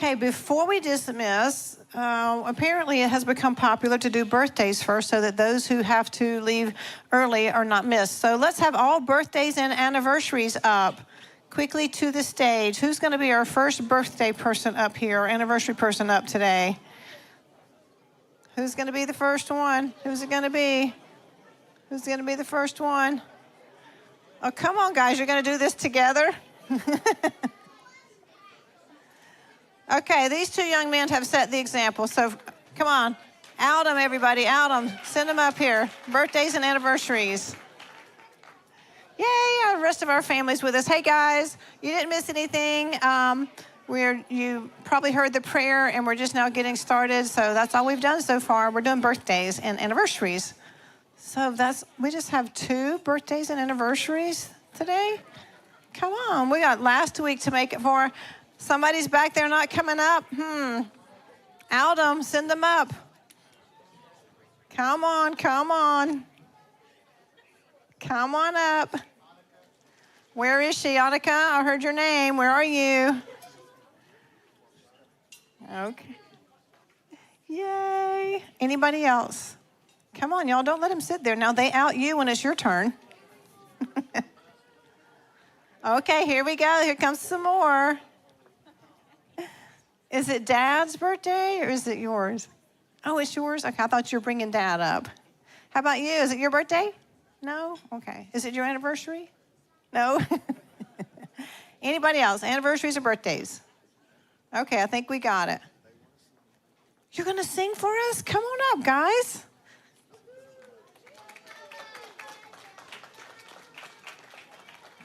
Okay, before we dismiss, apparently it has become popular to do birthdays first so that those who have to leave early are not missed. So let's have all birthdays and anniversaries up quickly to the stage. Who's going to be our first birthday person up here, or anniversary person up today? Who's going to be the first one? Who's it going to be? Who's going to be the first one? Oh, come on, guys. You're going to do this together? Okay, these two young men have set the example. So come on. Out them, everybody. Out them. Send them up here. Birthdays and anniversaries. Yay, the rest of our family's with us. Hey, guys, you didn't miss anything. You probably heard the prayer, and we're just now getting started. So that's all we've done so far. We're doing birthdays and anniversaries. So we just have 2 birthdays and anniversaries today. Come on, we got last week to make it for. Somebody's back there not coming up. Out them, send them up. Come on, come on. Come on up. Where is she, Annika? I heard your name. Where are you? Okay. Yay. Anybody else? Come on, y'all, don't let them sit there. Now they out you when it's your turn. Okay, here we go. Here comes some more. Is it Dad's birthday or is it yours? Oh, it's yours? Okay, I thought you were bringing Dad up. How about you? Is it your birthday? No? Okay. Is it your anniversary? No? Anybody else? Anniversaries or birthdays? Okay, I think we got it. You're going to sing for us? Come on up, guys.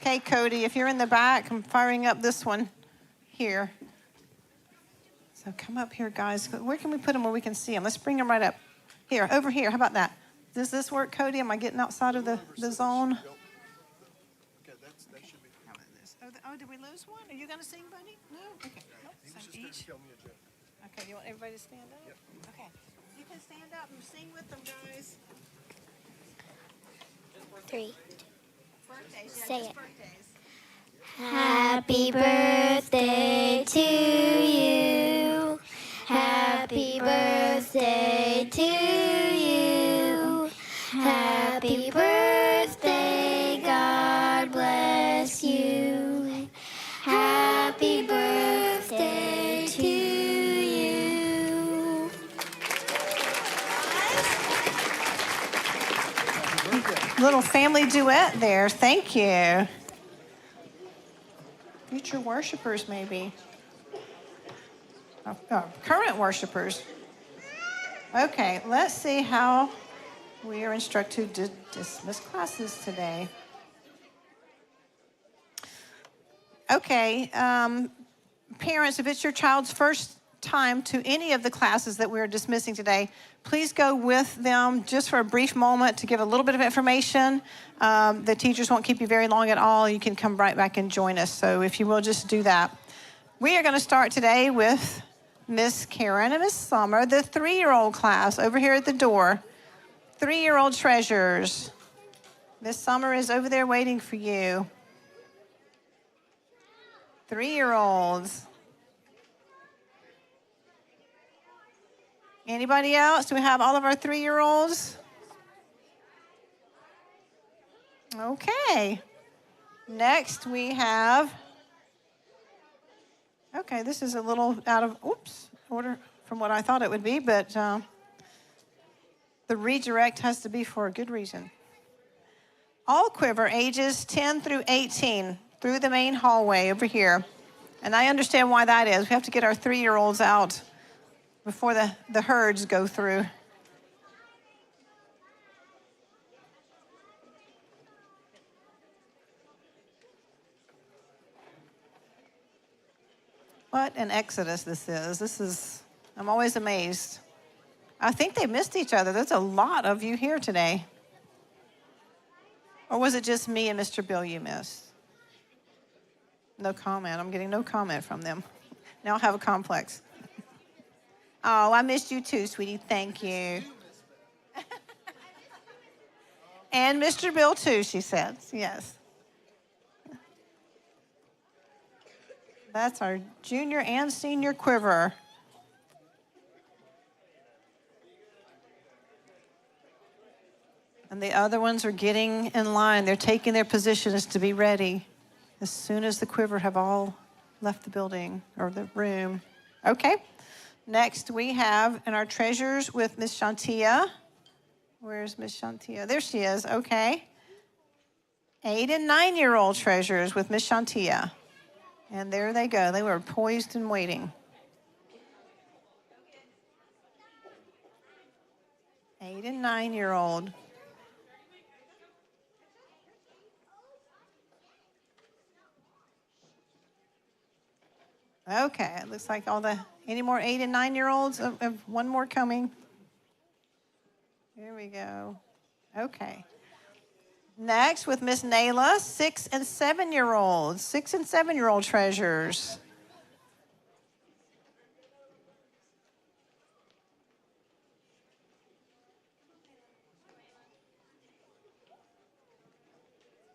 Okay, Cody, if you're in the back, I'm firing up this one here. So come up here, guys. Where can we put them where we can see them? Let's bring them right up. Here, over here. How about that? Does this work, Cody? Am I getting outside of the zone? Okay, that should be. How about this? Oh, did we lose one? Are you going to sing, buddy? No? Okay. Nope. So each. Okay, you want everybody to stand up? Yep. Okay. You can stand up and sing with them, guys. 3. Birthdays. Yeah, Say just it. birthdays. Happy birthday to you. Happy birthday to you. Happy birthday, God bless you. Happy birthday to you. Little family duet there. Thank you. Future worshipers, maybe. Current worshipers. Okay, let's see how we are instructed to dismiss classes today. Okay, parents, if it's your child's first time to any of the classes that we're dismissing today, please go with them just for a brief moment to give a little bit of information. The teachers won't keep you very long at all. You can come right back and join us. So if you will, just do that. We are going to start today with Miss Karen and Miss Summer, the 3-year-old class over here at the door. 3-year-old treasures. Miss Summer is over there waiting for you. 3-year-olds. Anybody else? Do we have all of our 3-year-olds? Okay. Next we have, okay, this is a little out of, order from what I thought it would be, but the redirect has to be for a good reason. All quiver ages 10 through 18 through the main hallway over here. And I understand why that is. We have to get our 3-year-olds out before the herds go through. What an exodus this is. I'm always amazed. I think they missed each other. There's a lot of you here today. Or was it just me and Mr. Bill you missed? No comment. I'm getting no comment from them. Now I'll have a complex. Oh, I missed you too, sweetie. Thank you. And Mr. Bill too, she said. Yes. That's our junior and senior quiver. And the other ones are getting in line. They're taking their positions to be ready as soon as the quiver have all left the building or the room. Okay. Next we have in our treasures with Miss Shantia. Where's Miss Shantia? There she is. Okay. 8 and 9-year-old treasures with Miss Shantia. And there they go. They were poised and waiting. 8 and 9-year-old. Okay, it looks like any more 8 and 9-year-olds? One more coming. Here we go. Okay. Next with Miss Nayla, 6 and 7-year-olds. 6 and 7-year-old treasures.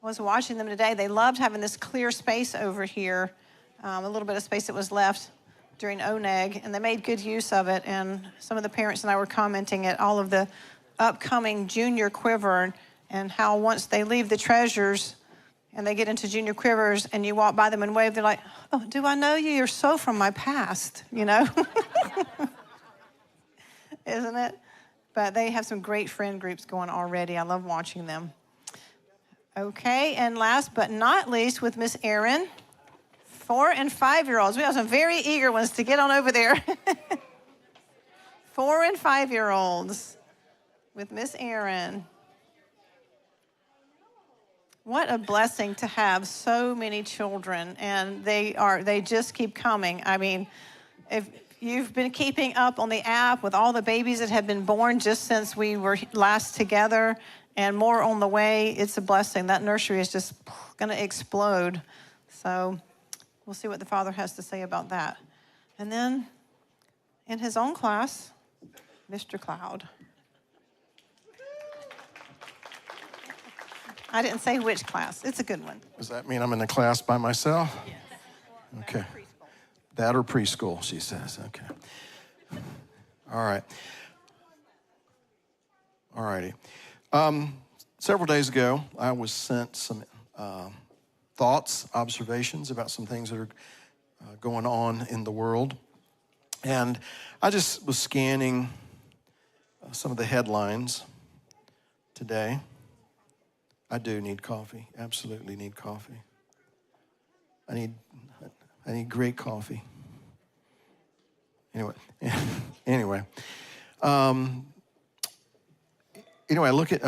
I was watching them today. They loved having this clear space over here, a little bit of space that was left during ONEG, and they made good use of it. And some of the parents and I were commenting at all of the upcoming junior quiver and how once they leave the treasures and they get into junior quivers and you walk by them and wave, they're like, oh, do I know you? You're so from my past, you know? Isn't it? But they have some great friend groups going already. I love watching them. Okay, and last but not least with Miss Erin, 4 and 5-year-olds. We have some very eager ones to get on over there. 4 and 5-year-olds with Miss Erin. What a blessing to have so many children, and they just keep coming. I mean, if you've been keeping up on the app with all the babies that have been born just since we were last together, and more on the way, it's a blessing. That nursery is just going to explode. So we'll see what the Father has to say about that. And then in his own class, Mr. Cloud. I didn't say which class. It's a good one. Does that mean I'm in the class by myself? Yes. Okay. That or preschool, she says. Okay. All right. All righty. Several days ago, I was sent some thoughts, observations about some things that are going on in the world. And I just was scanning some of the headlines today. I do need coffee, absolutely need coffee. I need great coffee. Anyway, I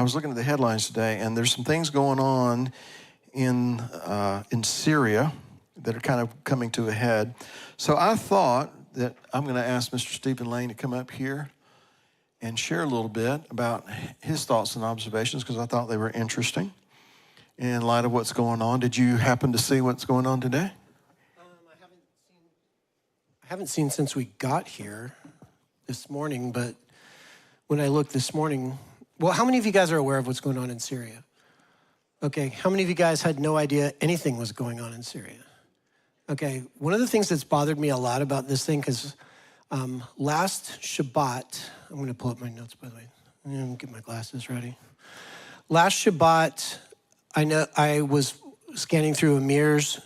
was looking at the headlines today, and there's some things going on in Syria that are kind of coming to a head. So I thought that I'm going to ask Mr. Stephen Lane to come up here and share a little bit about his thoughts and observations, because I thought they were interesting in light of what's going on. Did you happen to see what's going on today? I haven't seen since we got here this morning, but when I looked this morning, well, how many of you guys are aware of what's going on in Syria? Okay, how many of you guys had no idea anything was going on in Syria? Okay, one of the things that's bothered me a lot about this thing, because last Shabbat, I'm going to pull up my notes, by the way. I'm going to get my glasses ready. Last Shabbat, I know I was scanning through Amir's.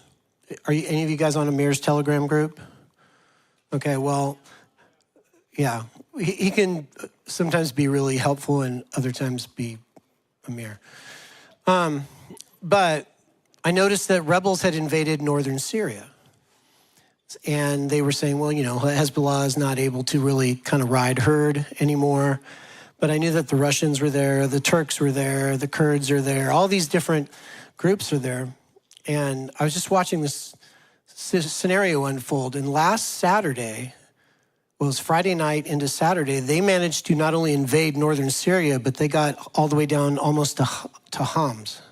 Any of you guys on Amir's Telegram group? Okay, well, yeah, he can sometimes be really helpful and other times be Amir. But I noticed that rebels had invaded northern Syria. And they were saying, well, you know, Hezbollah is not able to really kind of ride herd anymore. But I knew that the Russians were there, the Turks were there, the Kurds are there, all these different groups are there. And I was just watching this scenario unfold. And last Saturday, well, it was Friday night into Saturday, they managed to not only invade northern Syria, but they got all the way down almost to Homs.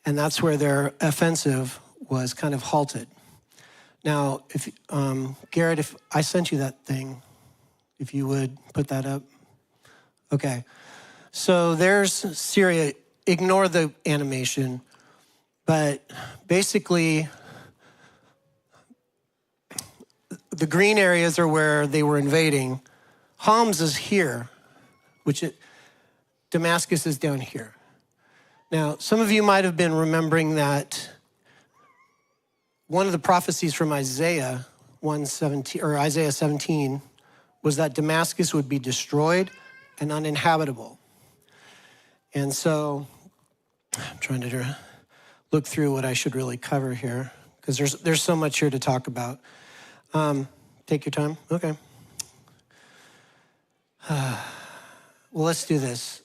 And that's where their offensive was kind of halted. Now, if Garrett, if I sent you that thing, if you would put that up. Okay. So there's Syria. Ignore the animation. But basically, the green areas are where they were invading. Homs is here, Damascus is down here. Now, some of you might have been remembering that one of the prophecies from Isaiah 1:17 or Isaiah 17 was that Damascus would be destroyed and uninhabitable. And so I'm trying to look through what I should really cover here because there's so much here to talk about. Take your time. Okay. Well, let's do this.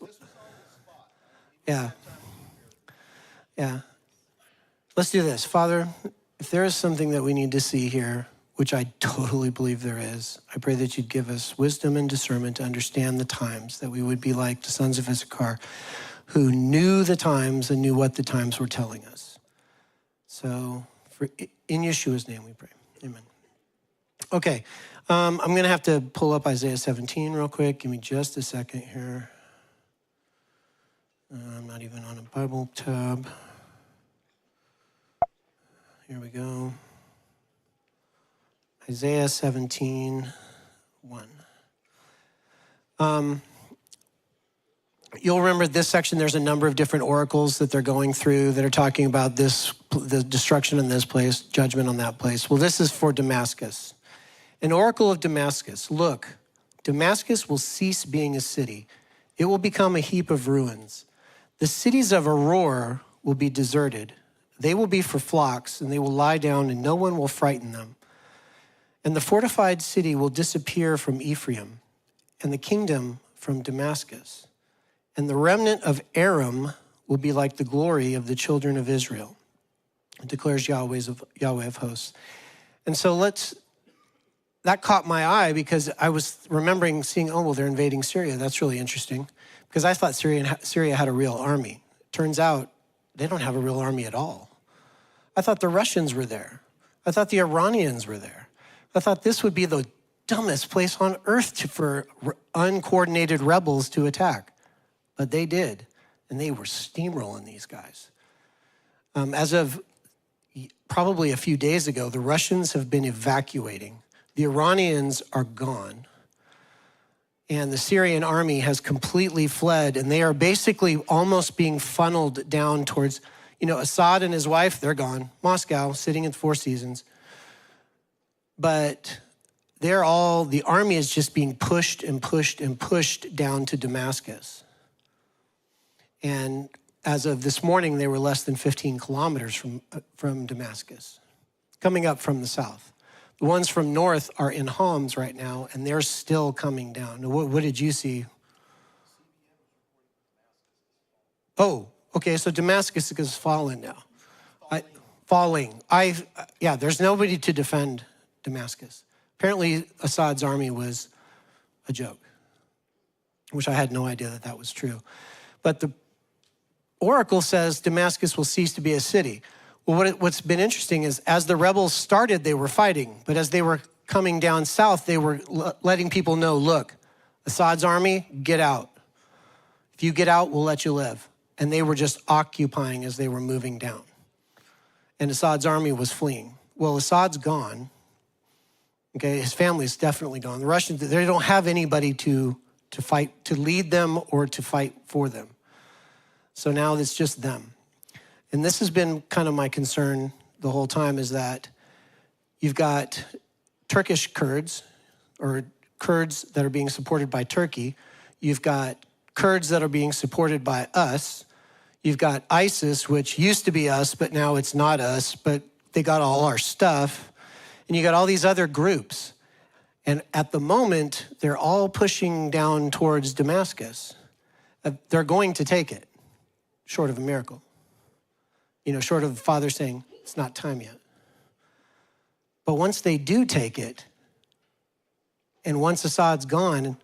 Yeah. Let's do this. Father, if there is something that we need to see here, which I totally believe there is, I pray that you'd give us wisdom and discernment to understand the times, that we would be like the sons of Issachar who knew the times and knew what the times were telling us. So in Yeshua's name we pray. Amen. Okay, I'm going to have to pull up Isaiah 17 real quick. Give me just a second here. I'm not even on a Bible tab. Here we go. Isaiah 17, 1. You'll remember this section, there's a number of different oracles that they're going through that are talking about this, the destruction in this place, judgment on that place. Well, this is for Damascus. An oracle of Damascus. Look, Damascus will cease being a city. It will become a heap of ruins. The cities of Aurora will be deserted. They will be for flocks, and they will lie down, and no one will frighten them. And the fortified city will disappear from Ephraim, and the kingdom from Damascus. And the remnant of Aram will be like the glory of the children of Israel, declares Yahweh of hosts. And so that caught my eye because I was remembering seeing, oh, well, they're invading Syria. That's really interesting because I thought Syria had a real army. Turns out they don't have a real army at all. I thought the Russians were there. I thought the Iranians were there. I thought this would be the dumbest place on earth for uncoordinated rebels to attack. But they did, and they were steamrolling these guys. As of probably a few days ago, the Russians have been evacuating. The Iranians are gone. And the Syrian army has completely fled, and they are basically almost being funneled down towards, Assad and his wife, they're gone. Moscow, sitting at the Four Seasons. But the army is just being pushed and pushed and pushed down to Damascus. And as of this morning, they were less than 15 kilometers from Damascus, coming up from the south. The ones from north are in Homs right now, and they're still coming down. Now, what did you see? Oh, okay, so Damascus is fallen now. Falling. There's nobody to defend Damascus. Apparently, Assad's army was a joke, which I had no idea that was true. But the oracle says Damascus will cease to be a city. Well, what's been interesting is as the rebels started, they were fighting. But as they were coming down south, they were letting people know, look, Assad's army, get out. If you get out, we'll let you live. And they were just occupying as they were moving down. And Assad's army was fleeing. Well, Assad's gone. Okay, his family's definitely gone. The Russians, they don't have anybody to fight, to lead them or to fight for them. So now it's just them. And this has been kind of my concern the whole time is that you've got Turkish Kurds or Kurds that are being supported by Turkey. You've got Kurds that are being supported by us. You've got ISIS, which used to be us, but now it's not us, but they got all our stuff. And you got all these other groups. And at the moment, they're all pushing down towards Damascus. They're going to take it, short of a miracle. Short of the Father saying, it's not time yet. But once they do take it, and once Assad's gone,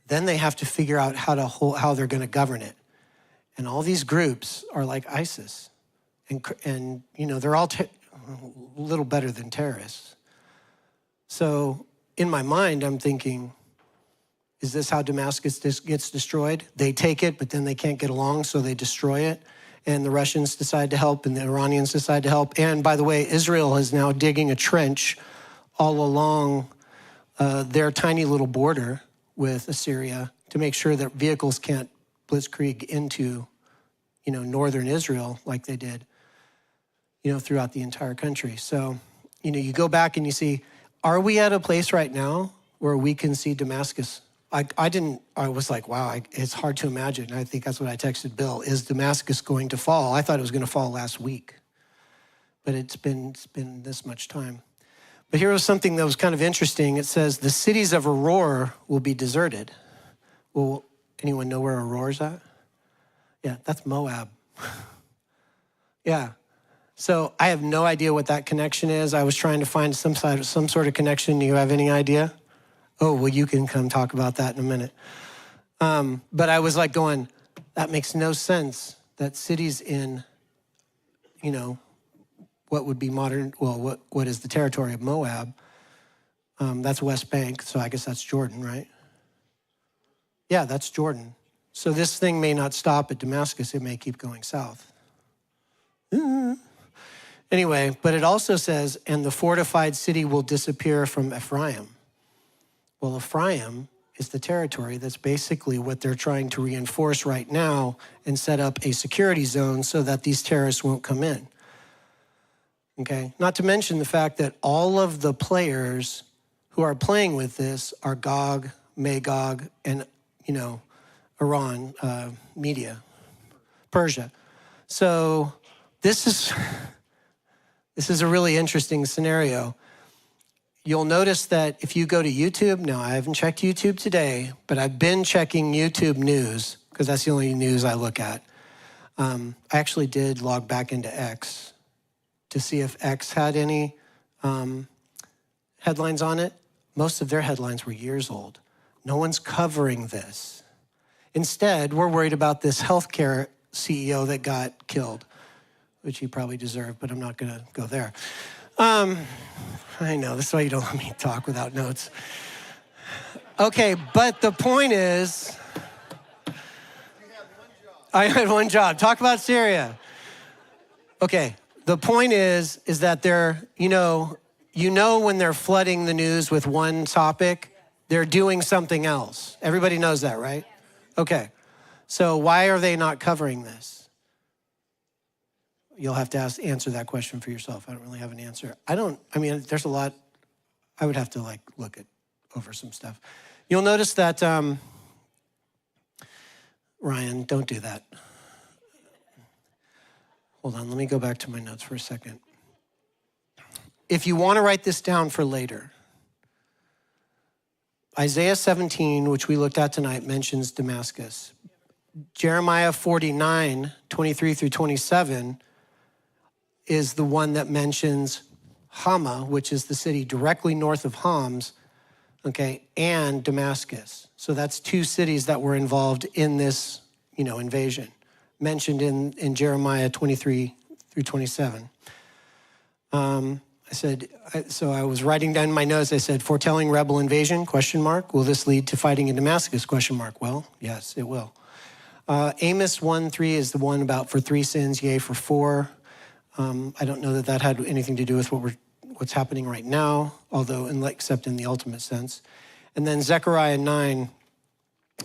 then they have to figure out how they're going to govern it. And all these groups are like ISIS. And they're all a little better than terrorists. So in my mind, I'm thinking, is this how Damascus gets destroyed? They take it, but then they can't get along, so they destroy it. And the Russians decide to help, and the Iranians decide to help. And by the way, Israel is now digging a trench all along their tiny little border with Assyria to make sure that vehicles can't blitzkrieg into, northern Israel like they did, throughout the entire country. So, you go back and you see, are we at a place right now where we can see Damascus? I was like, wow, it's hard to imagine. I think that's what I texted Bill. Is Damascus going to fall? I thought it was going to fall last week, but it's been this much time. But here was something that was kind of interesting. It says, the cities of Aurora will be deserted. Well, anyone know where Aurora's at? Yeah, that's Moab. Yeah. So I have no idea what that connection is. I was trying to find some sort of connection. Do you have any idea? Oh, well, you can come talk about that in a minute. But I was like going, that makes no sense that cities in, what would be modern, well, what is the territory of Moab? That's West Bank, so I guess that's Jordan, right? Yeah, that's Jordan. So this thing may not stop at Damascus. It may keep going south. Anyway, but it also says, and the fortified city will disappear from Ephraim. Well, Ephraim is the territory that's basically what they're trying to reinforce right now and set up a security zone so that these terrorists won't come in. Okay, not to mention the fact that all of the players who are playing with this are Gog, Magog, and, Iran, Media, Persia. So this is a really interesting scenario. You'll notice that if you go to YouTube, now I haven't checked YouTube today, but I've been checking YouTube news because that's the only news I look at. I actually did log back into X to see if X had any headlines on it. Most of their headlines were years old. No one's covering this. Instead, we're worried about this healthcare CEO that got killed, which he probably deserved, but I'm not going to go there. I know, this is why you don't let me talk without notes. Okay, but the point is, I had one job. Talk about Syria. Okay, the point is that they're, when they're flooding the news with one topic, they're doing something else. Everybody knows that, right? Okay, so why are they not covering this? You'll have to answer that question for yourself. I don't really have an answer. There's a lot. I would have to look over some stuff. You'll notice that, Ryan, don't do that. Hold on, let me go back to my notes for a second. If you want to write this down for later, Isaiah 17, which we looked at tonight, mentions Damascus. Jeremiah 49, 23 through 27, is the one that mentions Hama, which is the city directly north of Homs, okay, and Damascus. So that's two cities that were involved in this, invasion, mentioned in Jeremiah 23 through 27. I was writing down my notes, I said, foretelling rebel invasion, ? Will this lead to fighting in Damascus, ? Well, yes, it will. Amos 1:3 is the one about for 3 sins, yea, for 4. I don't know that had anything to do with what's happening right now, except in the ultimate sense. And then Zechariah 9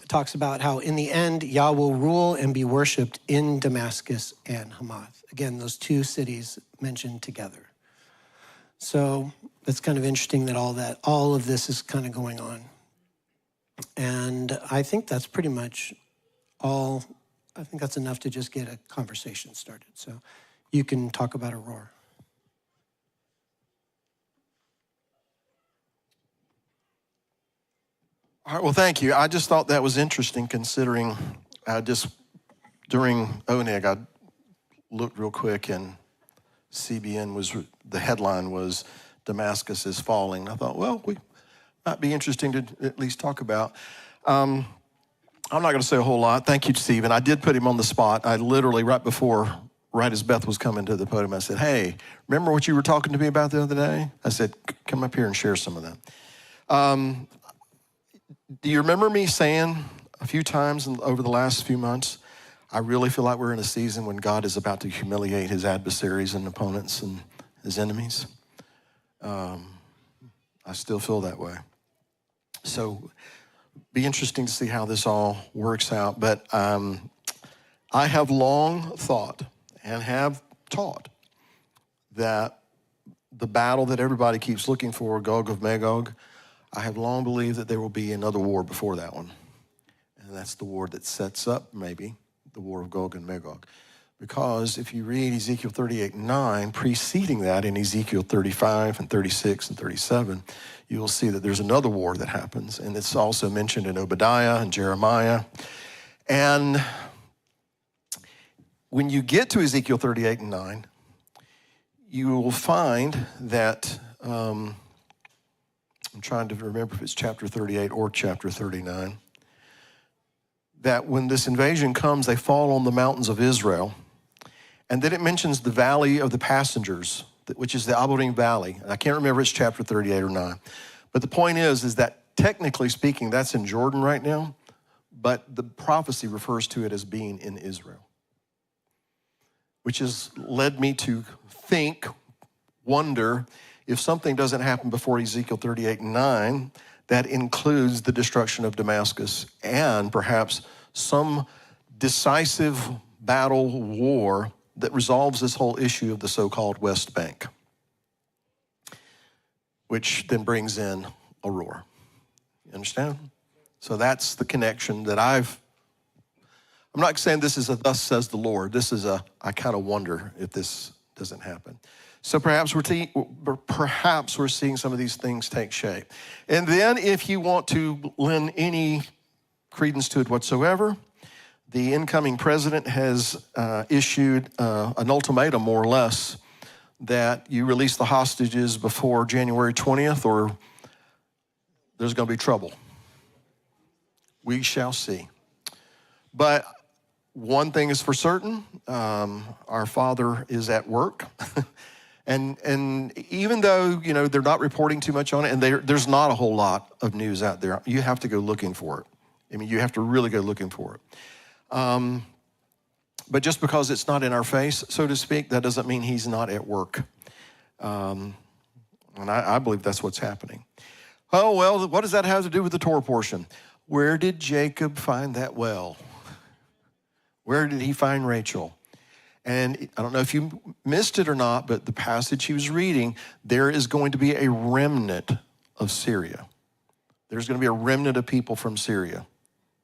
talks about how in the end, Yah will rule and be worshipped in Damascus and Hamath. Again, those two cities mentioned together. So that's kind of interesting that all of this is kind of going on. And I think that's pretty much all. I think that's enough to just get a conversation started. So you can talk about Aurora. All right, well, thank you. I just thought that was interesting considering during ONEG, I looked real quick and CBN the headline was Damascus is falling. I thought, well, we might be interesting to at least talk about. I'm not going to say a whole lot. Thank you, Stephen. I did put him on the spot. I literally, right as Beth was coming to the podium, I said, hey, remember what you were talking to me about the other day? I said, come up here and share some of that. Do you remember me saying a few times over the last few months, I really feel like we're in a season when God is about to humiliate his adversaries and opponents and his enemies? I still feel that way. So be interesting to see how this all works out. But I have long thought and have taught that the battle that everybody keeps looking for, Gog of Magog, I have long believed that there will be another war before that one. And that's the war that sets up, maybe, the war of Gog and Magog. Because if you read Ezekiel 38:9, preceding that in Ezekiel 35 and 36 and 37, you will see that there's another war that happens. And it's also mentioned in Obadiah and Jeremiah. And when you get to Ezekiel 38:9, you will find that, I'm trying to remember if it's chapter 38 or chapter 39, that when this invasion comes, they fall on the mountains of Israel. And then it mentions the valley of the passengers, which is the Aborim Valley. And I can't remember if it's chapter 38 or 9. But the point is that technically speaking, that's in Jordan right now, but the prophecy refers to it as being in Israel, which has led me to think, wonder, if something doesn't happen before Ezekiel 38:9, that includes the destruction of Damascus and perhaps some decisive battle war that resolves this whole issue of the so-called West Bank, which then brings in Aurora. You understand? So that's the connection that I'm not saying this is a thus says the Lord. This is I kind of wonder if this doesn't happen. So perhaps we're seeing some of these things take shape. And then if you want to lend any credence to it whatsoever, the incoming president has issued an ultimatum, more or less, that you release the hostages before January 20th or there's going to be trouble. We shall see. But one thing is for certain, our Father is at work. And even though, they're not reporting too much on it, and there's not a whole lot of news out there, you have to go looking for it. I mean, you have to really go looking for it. But just because it's not in our face, so to speak, that doesn't mean he's not at work. And I believe that's what's happening. Oh, well, what does that have to do with the Torah portion? Where did Jacob find that well? Where did he find Rachel? And I don't know if you missed it or not, but the passage he was reading, there is going to be a remnant of Syria. There's going to be a remnant of people from Syria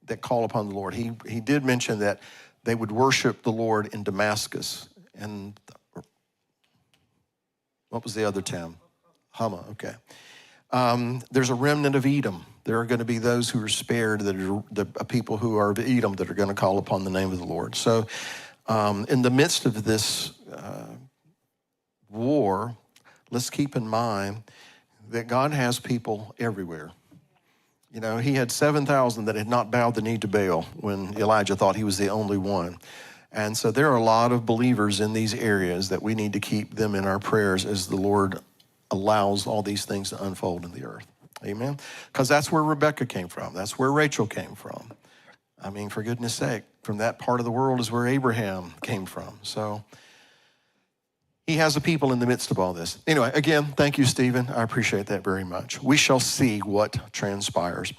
that call upon the Lord. He did mention that they would worship the Lord in Damascus. And what was the other town? Hama, okay. There's a remnant of Edom. There are going to be those who are spared, that are the people who are of Edom that are going to call upon the name of the Lord. So in the midst of this war, let's keep in mind that God has people everywhere. He had 7,000 that had not bowed the knee to Baal when Elijah thought he was the only one. And so there are a lot of believers in these areas that we need to keep them in our prayers as the Lord allows all these things to unfold in the earth. Amen? Because that's where Rebecca came from. That's where Rachel came from. I mean, for goodness sake, from that part of the world is where Abraham came from. So he has a people in the midst of all this. Anyway, again, thank you, Stephen. I appreciate that very much. We shall see what transpires.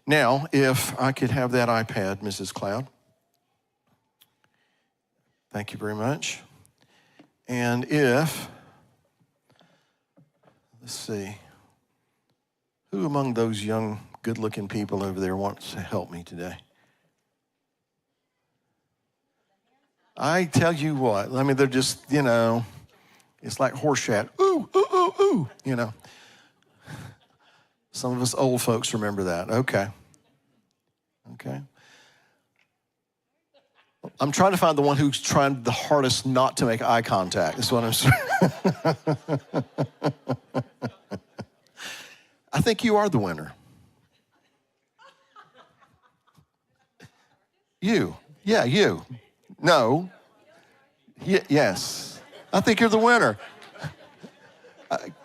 Now, if I could have that iPad, Mrs. Cloud. Thank you very much. And let's see, who among those young, good-looking people over there wants to help me today? I tell you what, I mean, they're just, it's like horseshat. Ooh, ooh, ooh, ooh, Some of us old folks remember that. Okay. I'm trying to find the one who's trying the hardest not to make eye contact. That's what I'm saying. I think you are the winner. You. Yeah, you. No. Yes. I think you're the winner.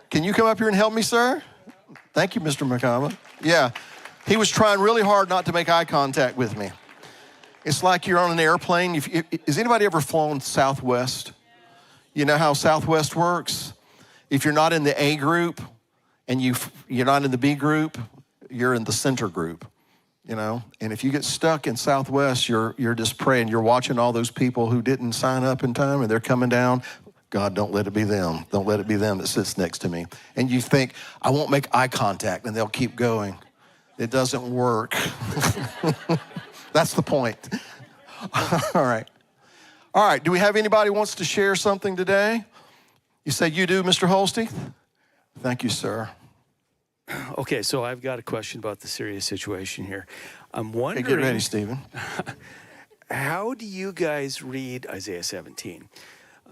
Can you come up here and help me, sir? Thank you, Mr. McCama. Yeah. He was trying really hard not to make eye contact with me. It's like you're on an airplane. Has anybody ever flown Southwest? You know how Southwest works? If you're not in the A group, and you're not in the B group, you're in the center group, you know? And if you get stuck in Southwest, you're just praying. You're watching all those people who didn't sign up in time and they're coming down. God, don't let it be them. Don't let it be them that sits next to me. And you think, I won't make eye contact, and they'll keep going. It doesn't work. That's the point. All right. All right, do we have anybody who wants to share something today? You say you do, Mr. Holstein? Thank you, sir. Okay, so I've got a question about the Syria situation here. I'm wondering, Okay, get ready, Stephen. how do you guys read Isaiah 17?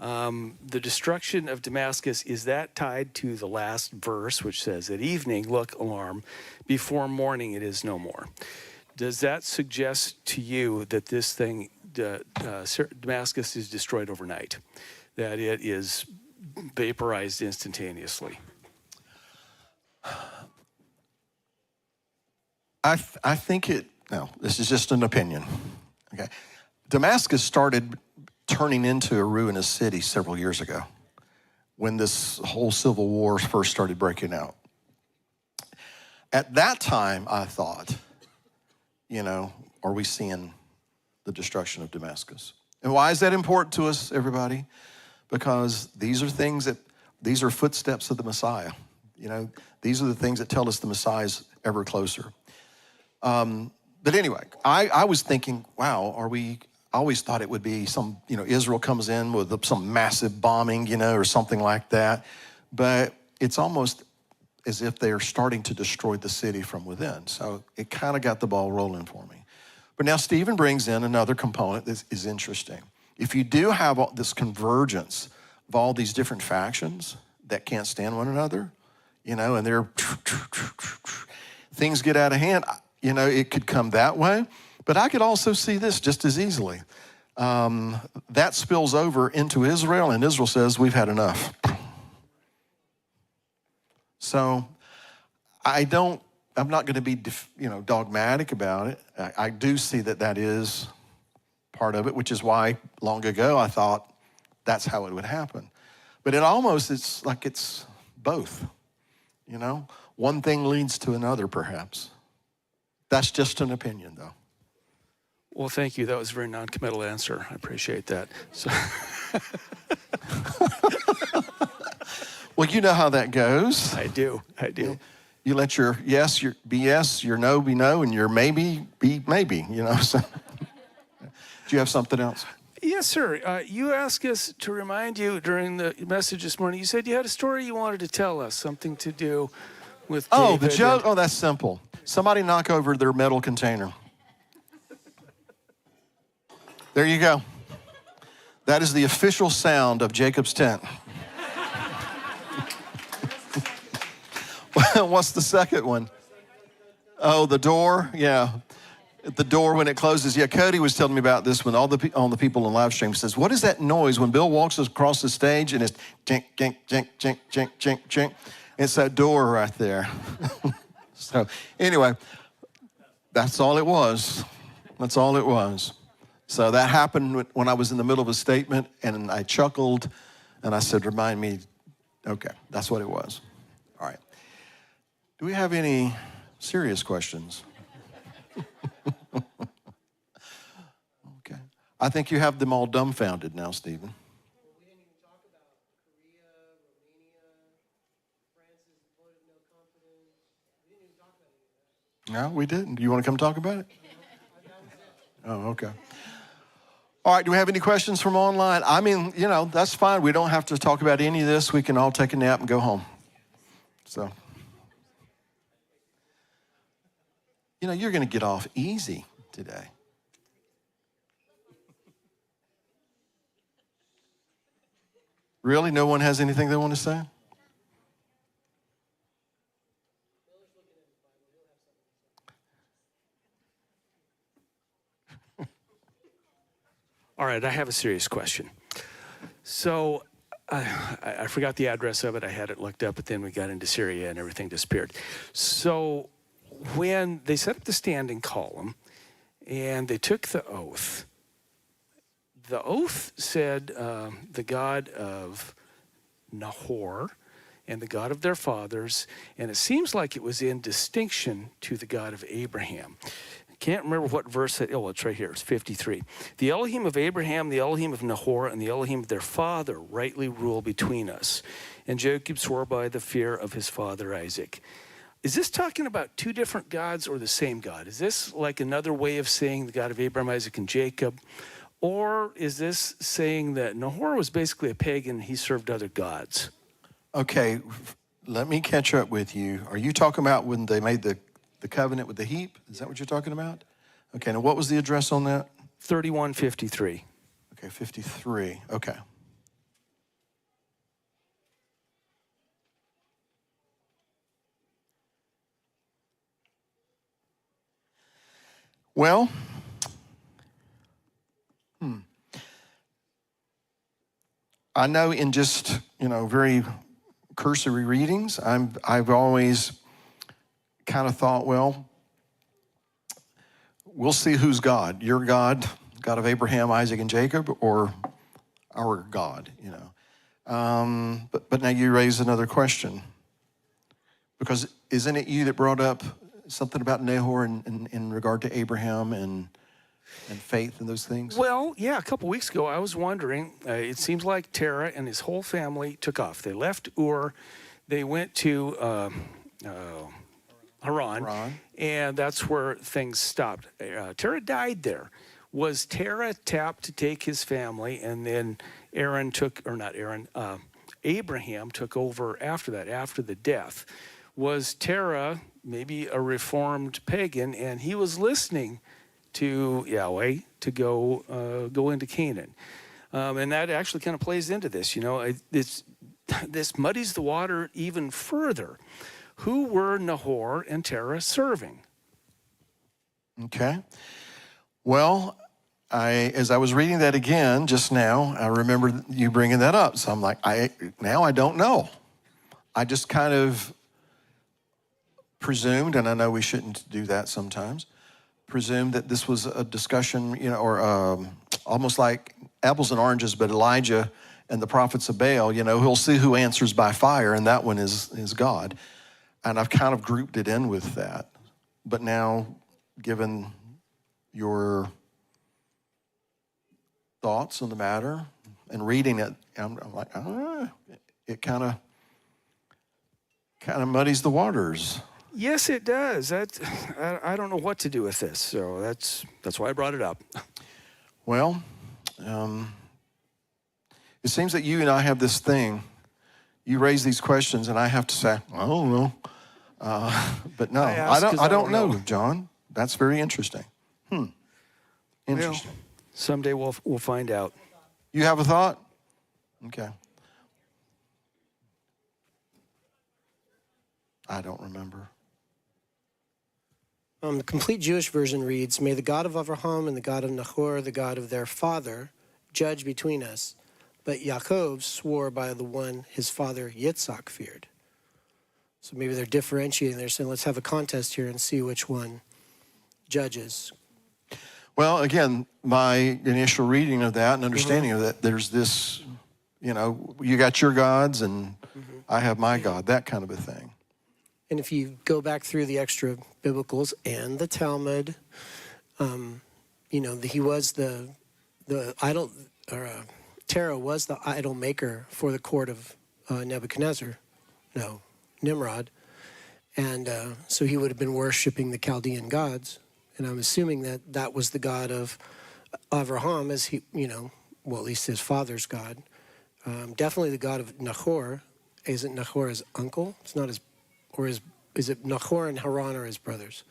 The destruction of Damascus, is that tied to the last verse, which says, at evening, look, alarm, before morning it is no more? Does that suggest to you that this thing, Damascus, is destroyed overnight, that it is vaporized instantaneously? I think this is just an opinion. Okay, Damascus started turning into a ruinous city several years ago when this whole civil war first started breaking out. At that time, I thought, are we seeing the destruction of Damascus? And why is that important to us, everybody? Because these are footsteps of the Messiah. These are the things that tell us the Messiah is ever closer. But anyway, I was thinking, wow, I always thought it would be Israel comes in with some massive bombing, or something like that. But it's almost as if they're starting to destroy the city from within. So it kind of got the ball rolling for me. But now Stephen brings in another component that is interesting. If you do have this convergence of all these different factions that can't stand one another, and they're things get out of hand, it could come that way. But I could also see this just as easily. That spills over into Israel, and Israel says, we've had enough. So I'm not going to be, dogmatic about it. I do see that is part of it, which is why long ago I thought that's how it would happen. But it's like it's both, One thing leads to another, perhaps. That's just an opinion, though. Well, thank you. That was a very non-committal answer. I appreciate that. So Well, you know how that goes. I do. You let your yes be yes, your no be no, and your maybe be maybe, So, do you have something else? Yes, sir. You asked us to remind you during the message this morning. You said you had a story you wanted to tell us, something to do with David. The joke? Oh, that's simple. Somebody knock over their metal container. There you go. That is the official sound of Jacob's tent. What's the second one? Oh, the door? Yeah. The door when it closes. Yeah, Cody was telling me about this when all the people in live stream says, what is that noise when Bill walks across the stage and it's jink, jink, jink, jink, jink, jink, jink? It's that door right there. So anyway, that's all it was. That's all it was. So that happened when I was in the middle of a statement, and I chuckled, and I said, remind me. Okay, that's what it was. All right. Do we have any serious questions? Okay. I think you have them all dumbfounded now, Stephen. We didn't even talk about Korea, Romania, France's vote of no confidence. We didn't even talk about any of that. No, we didn't. Do you want to come talk about it? Oh, okay. All right, do we have any questions from online? I mean, that's fine. We don't have to talk about any of this. We can all take a nap and go home. So, you're going to get off easy today. Really? No one has anything they want to say? All right, I have a serious question. So I forgot the address of it. I had it looked up, but then we got into Syria and everything disappeared. So when they set up the standing column and they took the oath said the God of Nahor and the God of their fathers. And it seems like it was in distinction to the God of Abraham. Can't remember what verse it, oh, it's right here. It's 53. The Elohim of Abraham, the Elohim of Nahor, and the Elohim of their father rightly rule between us. And Jacob swore by the fear of his father Isaac. Is this talking about two different gods or the same God? Is this like another way of saying the God of Abraham, Isaac, and Jacob? Or is this saying that Nahor was basically a pagan and he served other gods? Okay, let me catch up with you. Are you talking about when they made the covenant with the heap? Is that what you're talking about? Okay, now what was the address on that? 3153. Okay, 53. Okay. Well, I know in just, very cursory readings, I've always kind of thought, well, we'll see who's God. Your God, God of Abraham, Isaac, and Jacob, or our God, But now you raise another question. Because isn't it you that brought up something about Nahor in regard to Abraham and faith and those things? Well, yeah, a couple weeks ago, I was wondering, it seems like Terah and his whole family took off. They left Ur, they went to Haran, and that's where things stopped. Terah died there. Was Terah tapped to take his family, and then Abraham took over after that, after the death? Was Terah maybe a reformed pagan, and he was listening to Yahweh to go into Canaan? And that actually kind of plays into this. This muddies the water even further. Who were Nahor and Terah serving? Okay. Well, as I was reading that again just now, I remember you bringing that up. So I'm like, now I don't know. I just kind of presumed, and I know we shouldn't do that sometimes, presumed that this was a discussion, or almost like apples and oranges, but Elijah and the prophets of Baal, he'll see who answers by fire, and that one is God. And I've kind of grouped it in with that. But now, given your thoughts on the matter and reading it, I'm like, it kind of muddies the waters. Yes, it does. I don't know what to do with this, so that's why I brought it up. Well, it seems that you and I have this thing. You raise these questions, and I have to say, I don't know. But no, I don't know, John. That's very interesting. Interesting. Well, someday we'll find out. You have a thought? Okay. I don't remember. The complete Jewish version reads, "May the God of Abraham and the God of Nahor, the God of their father, judge between us. But Yaakov swore by the one his father Yitzhak feared." So maybe they're differentiating. They're saying, let's have a contest here and see which one judges. Well, again, my initial reading of that and understanding of that, there's this, you got your gods and I have my God, that kind of a thing. And if you go back through the extra biblicals and the Talmud, he was the idol, or Terah was the idol maker for the court of Nimrod. And so he would have been worshiping the Chaldean gods. And I'm assuming that was the God of Abraham, as he, at least his father's God. Definitely the God of Nahor. Isn't Nahor his uncle? It's not his, or is it Nahor and Haran are his brothers?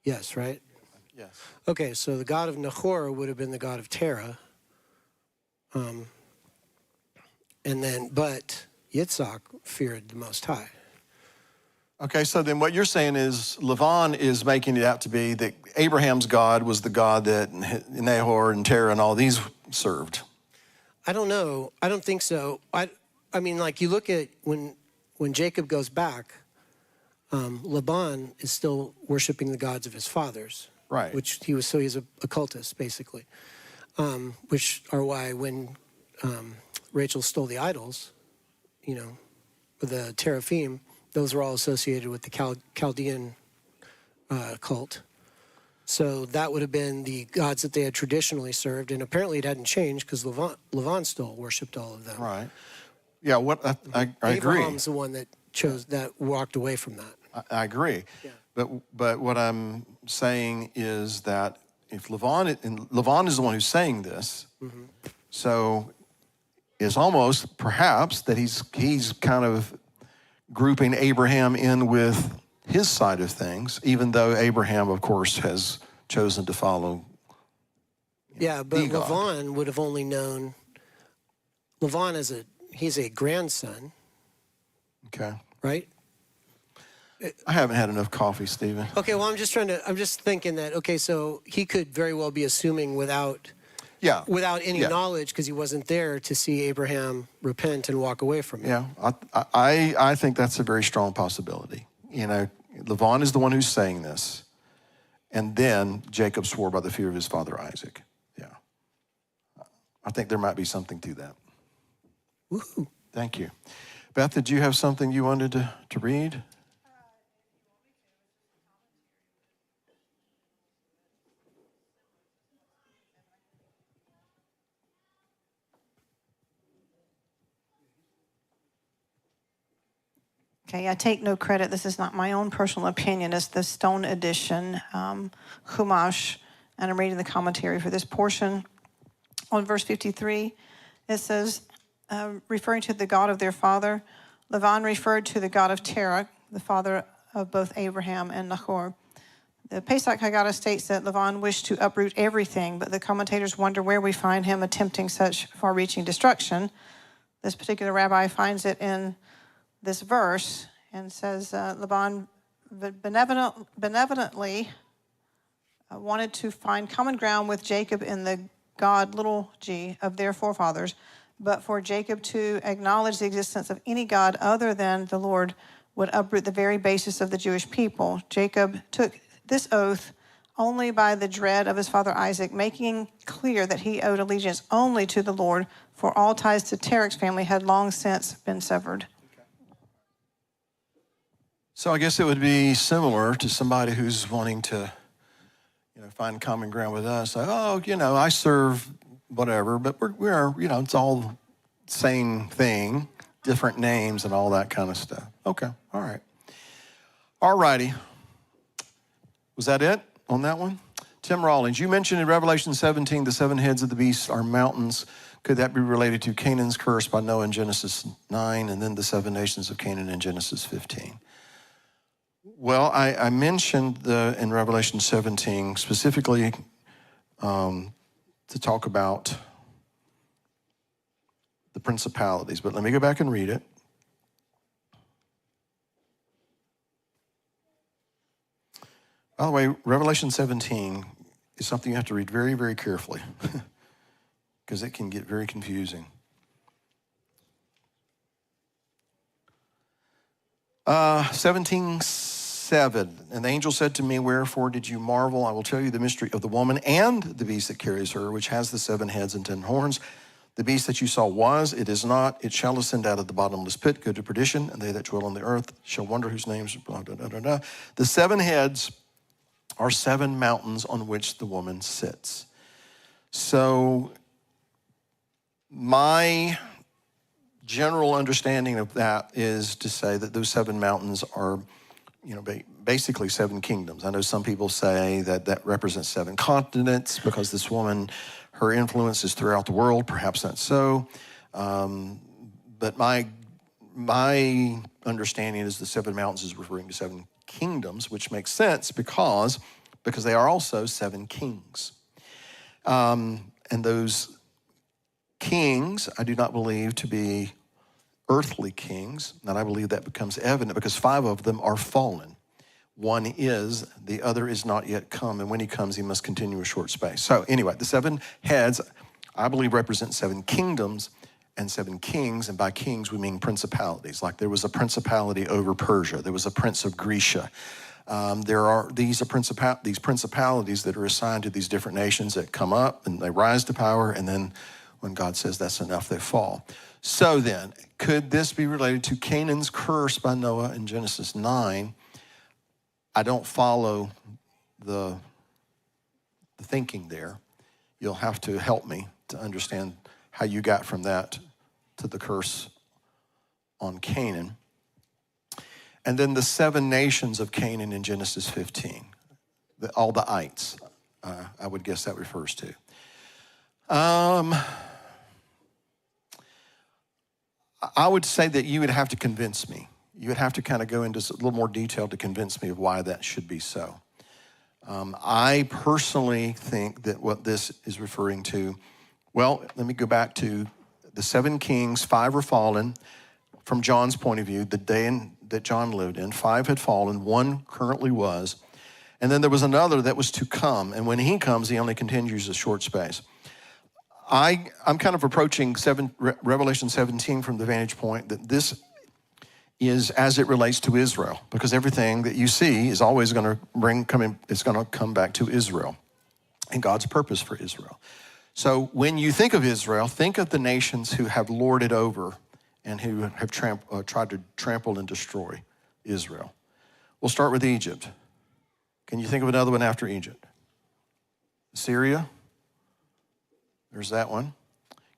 Yes, right? Yes. Okay, so the God of Nahor would have been the God of Terah. But Yitzhak feared the Most High. Okay, so then what you're saying is Laban is making it out to be that Abraham's God was the God that Nahor and Terah and all these served. I don't know. I don't think so. I mean, like you look at when Jacob goes back, Laban is still worshiping the gods of his fathers. Right. He's a occultist, basically. Which are why when Rachel stole the idols, or the teraphim, those were all associated with the Chaldean cult. So that would have been the gods that they had traditionally served, and apparently it hadn't changed because Laban still worshipped all of them. Right. Yeah, what I agree. Abraham's the one that walked away from that. I agree. Yeah. But what I'm saying is that if Laban is the one who's saying this, so it's almost perhaps that he's kind of grouping Abraham in with his side of things, even though Abraham, of course, has chosen to follow. Yeah, but God. Laban would have only known. Laban he's a grandson, Okay. right? I haven't had enough coffee, Stephen. Okay, well, I'm just thinking that, okay, so he could very well be assuming without any knowledge, because he wasn't there to see Abraham repent and walk away from it. Yeah, I think that's a very strong possibility. You know, Laban is the one who's saying this. And then Jacob swore by the fear of his father Isaac. Yeah. I think there might be something to that. Woo-hoo. Thank you. Beth, did you have something you wanted to read? Okay, I take no credit. This is not my own personal opinion. It's the Stone Edition, Chumash, and I'm reading the commentary for this portion. On verse 53, it says, referring to the God of their father, Laban referred to the God of Terah, the father of both Abraham and Nahor. The Pesach Haggadah states that Laban wished to uproot everything, but the commentators wonder where we find him attempting such far-reaching destruction. This particular rabbi finds it in this verse and says Laban benevolently wanted to find common ground with Jacob in the God, little g, of their forefathers, but for Jacob to acknowledge the existence of any God other than the Lord would uproot the very basis of the Jewish people. Jacob took this oath only by the dread of his father Isaac, making clear that he owed allegiance only to the Lord, for all ties to Terah's family had long since been severed. So I guess it would be similar to somebody who's wanting to, find common ground with us. Like, I serve whatever, but we're it's all same thing, different names and all that kind of stuff. Okay, all right. All righty. Was that it on that one? Tim Rawlings, you mentioned in Revelation 17 the 7 heads of the beast are mountains. Could that be related to Canaan's curse by Noah in Genesis 9 and then the 7 nations of Canaan in Genesis 15? Well, I mentioned in Revelation 17 specifically to talk about the principalities, but let me go back and read it. By the way, Revelation 17 is something you have to read very, very carefully because it can get very confusing. 17:7, and the angel said to me, wherefore did you marvel? I will tell you the mystery of the woman and the beast that carries her, which has the 7 heads and 10 horns. The beast that you saw was, it is not, it shall ascend out of the bottomless pit, go to perdition, and they that dwell on the earth shall wonder whose names, blah, blah, blah, blah, blah. The 7 heads are 7 mountains on which the woman sits. So my general understanding of that is to say that those 7 mountains are, basically 7 kingdoms. I know some people say that represents 7 continents because this woman, her influence is throughout the world. Perhaps that's so. But my understanding is the 7 mountains is referring to 7 kingdoms, which makes sense because they are also 7 kings. And those kings, I do not believe to be earthly kings, and I believe that becomes evident because 5 of them are fallen. 1 is, the other is not yet come, and when he comes, he must continue a short space. So anyway, the 7 heads, I believe, represent 7 kingdoms and 7 kings, and by kings we mean principalities. Like there was a principality over Persia, there was a prince of Grecia. There are these principalities that are assigned to these different nations that come up and they rise to power, and then when God says that's enough, they fall. So then, could this be related to Canaan's curse by Noah in Genesis 9? I don't follow the thinking there. You'll have to help me to understand how you got from that to the curse on Canaan. And then the 7 nations of Canaan in Genesis 15, all the ites, I would guess that refers to. I would say that you would have to convince me. You would have to kind of go into a little more detail to convince me of why that should be so. I personally think that what this is referring to, well, let me go back to the 7 kings, 5 are fallen. From John's point of view, the day that John lived in, 5 had fallen, 1 currently was. And then there was another that was to come. And when he comes, he only continues a short space. I'm kind of approaching Revelation 17 from the vantage point that this is as it relates to Israel, because everything that you see is always going to come back to Israel and God's purpose for Israel. So when you think of Israel, think of the nations who have lorded over and who have tried to trample and destroy Israel. We'll start with Egypt. Can you think of another one after Egypt? Syria. There's that one.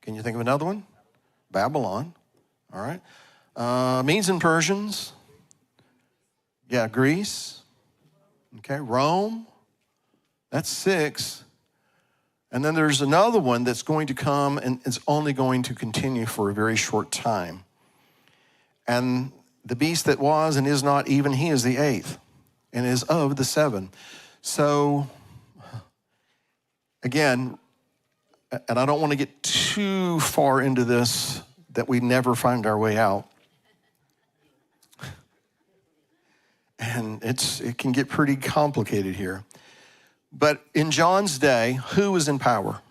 Can you think of another one? Babylon. All right. Medes and Persians. Yeah, Greece. Okay, Rome. That's 6. And then there's another one that's going to come and it's only going to continue for a very short time. And the beast that was and is not, even he is the 8th and is of the 7. So, again, and I don't want to get too far into this that we never find our way out. And it can get pretty complicated here. But in John's day, who was in power?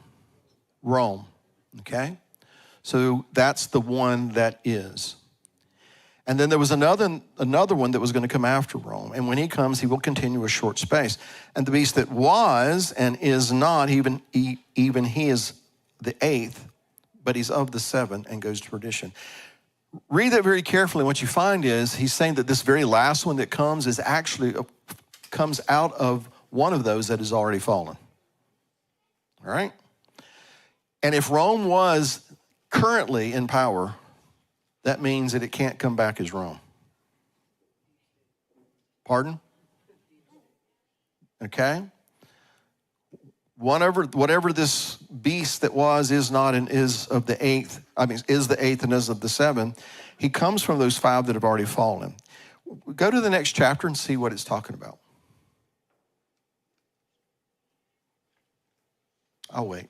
Rome, okay? So that's the one that is. And then there was another one that was going to come after Rome. And when he comes, he will continue a short space. And the beast that was and is not, even he is the 8th, but he's of the 7 and goes to perdition. Read that very carefully. What you find is he's saying that this very last one that comes is actually comes out of one of those that has already fallen. All right? And if Rome was currently in power, that means that it can't come back as Rome. Pardon? Okay? Whatever this beast that was, is not, and is of the 8th, is the 8th and is of the 7, he comes from those 5 that have already fallen. Go to the next chapter and see what it's talking about. I'll wait.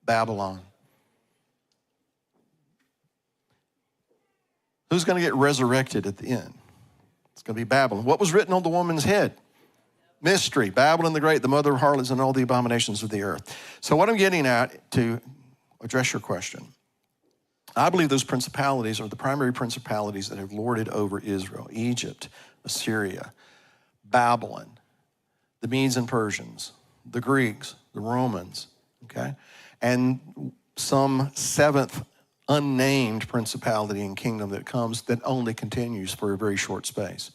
Babylon. Who's going to get resurrected at the end? It's going to be Babylon. What was written on the woman's head? Mystery. Babylon the Great, the mother of harlots and all the abominations of the earth. So what I'm getting at, to address your question, I believe those principalities are the primary principalities that have lorded over Israel: Egypt, Assyria, Babylon, the Medes and Persians, the Greeks, the Romans, okay? And some 7th unnamed principality and kingdom that comes that only continues for a very short space.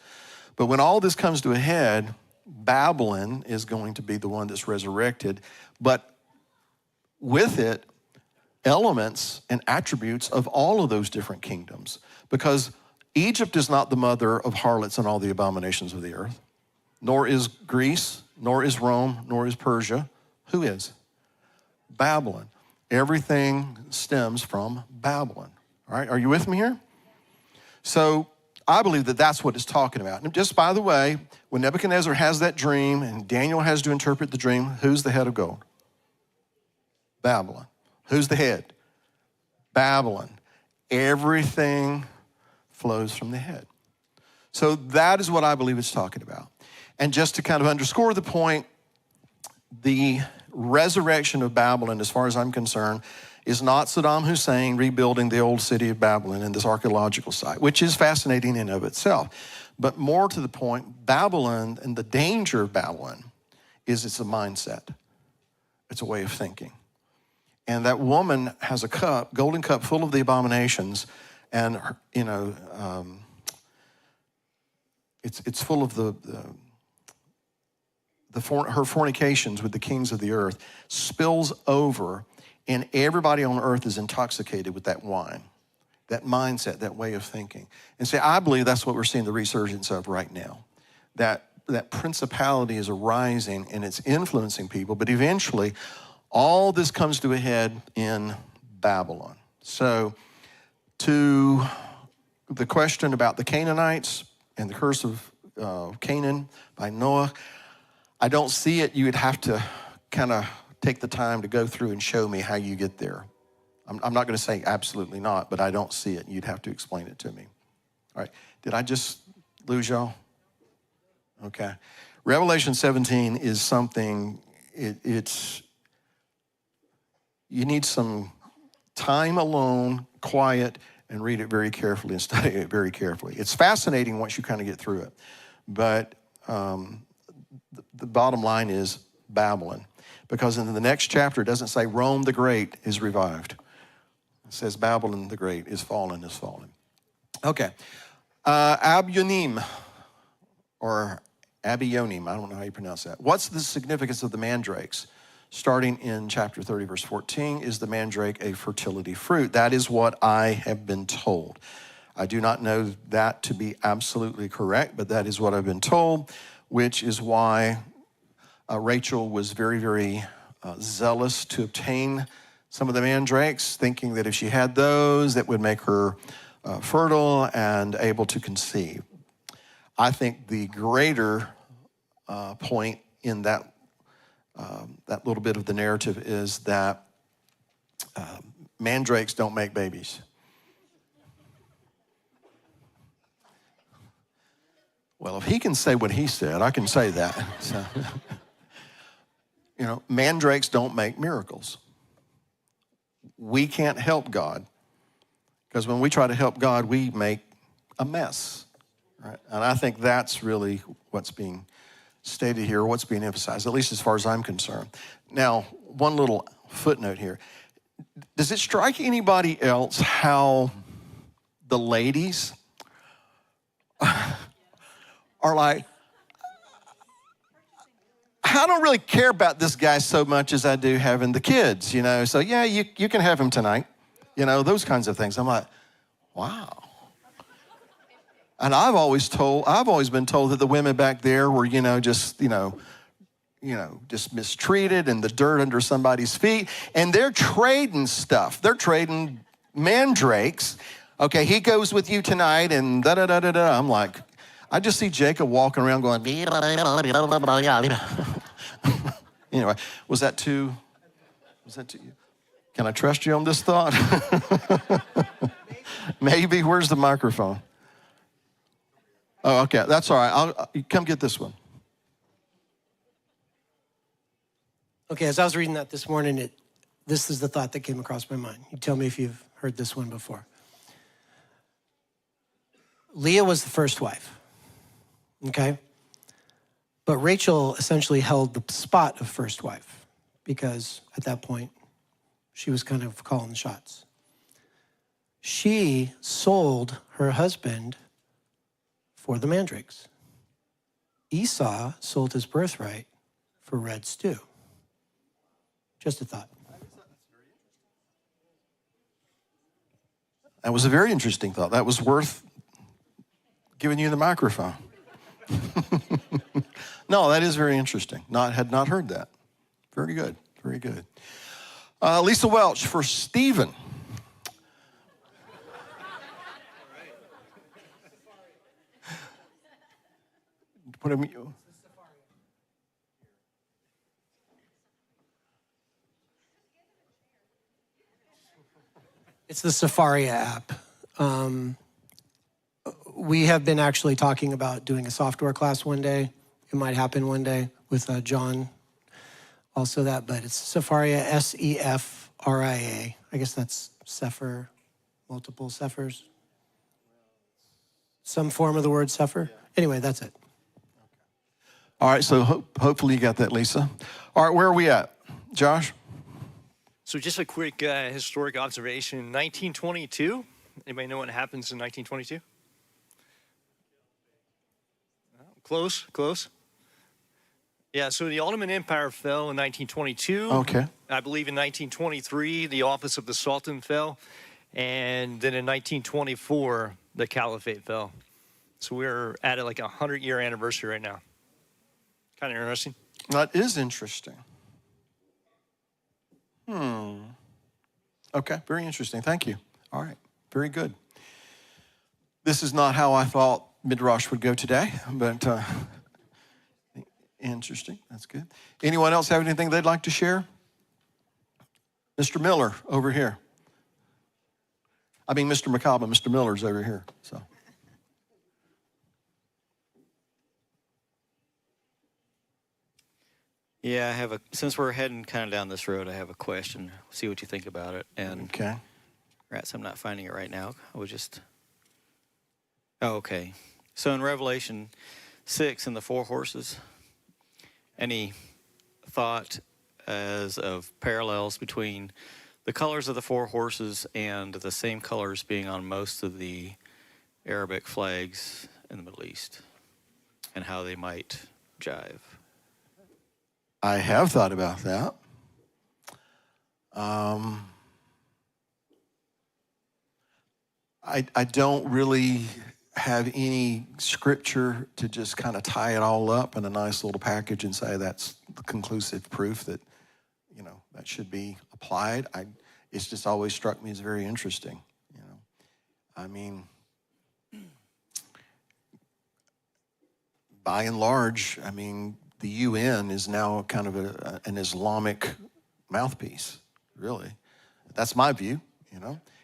But when all this comes to a head, Babylon is going to be the one that's resurrected, but with it, elements and attributes of all of those different kingdoms. Because Egypt is not the mother of harlots and all the abominations of the earth, nor is Greece, nor is Rome, nor is Persia. Who is? Babylon. Everything stems from Babylon. All right, are you with me here? So I believe that that's what it's talking about. And just by the way, when Nebuchadnezzar has that dream and Daniel has to interpret the dream, who's the head of gold? Babylon. Who's the head? Babylon. Everything flows from the head. So that is what I believe it's talking about. And just to kind of underscore the point, the resurrection of Babylon, as far as I'm concerned, is not Saddam Hussein rebuilding the old city of Babylon in this archaeological site, which is fascinating in and of itself. But more to the point, Babylon and the danger of Babylon is it's a mindset. It's a way of thinking. And that woman has a cup, golden cup full of the abominations, and it's full of her fornications with the kings of the earth, spills over, and everybody on earth is intoxicated with that wine, that mindset, that way of thinking. And see, I believe that's what we're seeing the resurgence of right now. That principality is arising and it's influencing people, but eventually all this comes to a head in Babylon. So to the question about the Canaanites and the curse of Canaan by Noah, I don't see it. You would have to kind of take the time to go through and show me how you get there. I'm not going to say absolutely not, but I don't see it. You'd have to explain it to me. All right. Did I just lose y'all? Okay. Revelation 17 is something, it's you need some time alone, quiet, and read it very carefully and study it very carefully. It's fascinating once you kind of get through it. But the bottom line is Babylon. Because in the next chapter, it doesn't say Rome the Great is revived. It says Babylon the Great is fallen, is fallen. Okay. Abionim, or Abionim, I don't know how you pronounce that. What's the significance of the mandrakes? Starting in chapter 30, verse 14, is the mandrake a fertility fruit? That is what I have been told. I do not know that to be absolutely correct, but that is what I've been told, which is why Rachel was very, very zealous to obtain some of the mandrakes, thinking that if she had those, that would make her fertile and able to conceive. I think the greater point in that little bit of the narrative is that mandrakes don't make babies. Well, if he can say what he said, I can say that. So, mandrakes don't make miracles. We can't help God, because when we try to help God, we make a mess. Right? And I think that's really what's being stated here, what's being emphasized, at least as far as I'm concerned. Now, one little footnote here. Does it strike anybody else how the ladies are like, I don't really care about this guy so much as I do having the kids, So yeah, you can have him tonight, those kinds of things. I'm like, wow. And I've always been told that the women back there were, just mistreated and the dirt under somebody's feet. And they're trading stuff. They're trading mandrakes. Okay, he goes with you tonight and da-da-da-da-da. I'm like, I just see Jacob walking around going, anyway, was that too you? Can I trust you on this thought? Maybe. Where's the microphone? Oh, okay, that's all right. I'll come get this one. Okay, as I was reading that this morning, this is the thought that came across my mind. You tell me if you've heard this one before. Leah was the first wife, okay? But Rachel essentially held the spot of first wife because at that point, she was kind of calling the shots. She sold her husband for the mandrakes. Esau sold his birthright for red stew. Just a thought. That was a very interesting thought. That was worth giving you the microphone. No, that is very interesting. Had not heard that. Very good, very good. Lisa Welch for Stephen. What am you? It's the Safari app. We have been actually talking about doing a software class one day. It might happen one day with John. Also that, but it's Sefaria, S-E-F-R-I-A. I guess that's Sephir, multiple Sephirs. Some form of the word Sephir. Anyway, that's it. All right, so hopefully you got that, Lisa. All right, where are we at? Josh? So just a quick historic observation. 1922. Anybody know what happens in 1922? Close, close. Yeah, so the Ottoman Empire fell in 1922. Okay. I believe in 1923, the office of the Sultan fell. And then in 1924, the Caliphate fell. So we're at like a 100-year anniversary right now. Kind of interesting. That is interesting. Okay, very interesting. Thank you. All right, very good. This is not how I thought Midrash would go today, but interesting. That's good. Anyone else have anything they'd like to share? Mr. Miller over here. I mean, Mr. McCallum, Mr. Miller's over here. So. Yeah, since we're heading kind of down this road, I have a question. See what you think about it. And Okay. rats, I'm not finding it right now. Oh, okay. So in Revelation 6, in the four horses, any thought as of parallels between the colors of the four horses and the same colors being on most of the Arabic flags in the Middle East, and how they might jive? I have thought about that. I don't really have any scripture to just kind of tie it all up in a nice little package and say that's the conclusive proof that, that should be applied. It's just always struck me as very interesting, I mean, by and large, the UN is now kind of an Islamic mouthpiece, really. That's my view,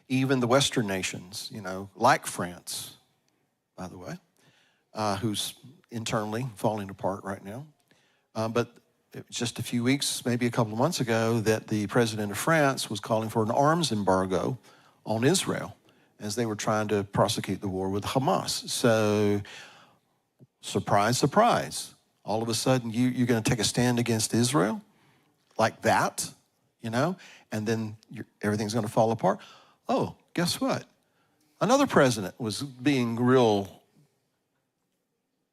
Even the Western nations, like France, by the way, who's internally falling apart right now. But just a few weeks, maybe a couple of months ago, that the president of France was calling for an arms embargo on Israel as they were trying to prosecute the war with Hamas. So, surprise, surprise. All of a sudden, you're going to take a stand against Israel like that, and then everything's going to fall apart. Oh, guess what? Another president was being real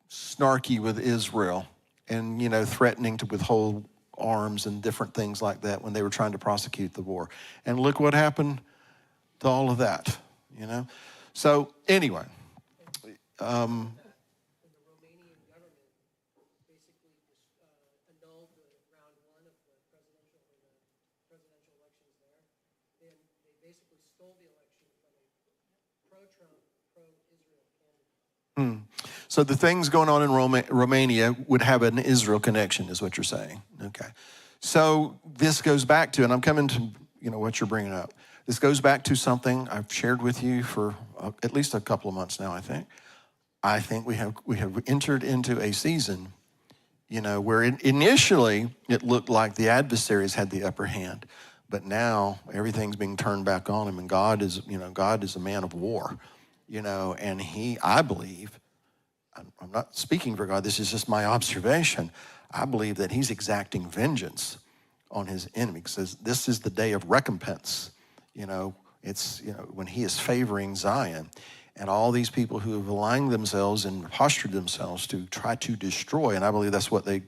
snarky with Israel and, threatening to withhold arms and different things like that when they were trying to prosecute the war. And look what happened to all of that, So anyway, So the things going on in Romania would have an Israel connection, is what you're saying. Okay. So this goes back to, and I'm coming to, what you're bringing up. This goes back to something I've shared with you for at least a couple of months now, I think. I think we have entered into a season, where initially it looked like the adversaries had the upper hand, but now everything's being turned back on him, and God is a man of war, and I believe, I'm not speaking for God, this is just my observation. I believe that he's exacting vengeance on his enemies. Says this is the day of recompense. It's when he is favoring Zion, and all these people who have aligned themselves and postured themselves to try to destroy, and I believe that's what they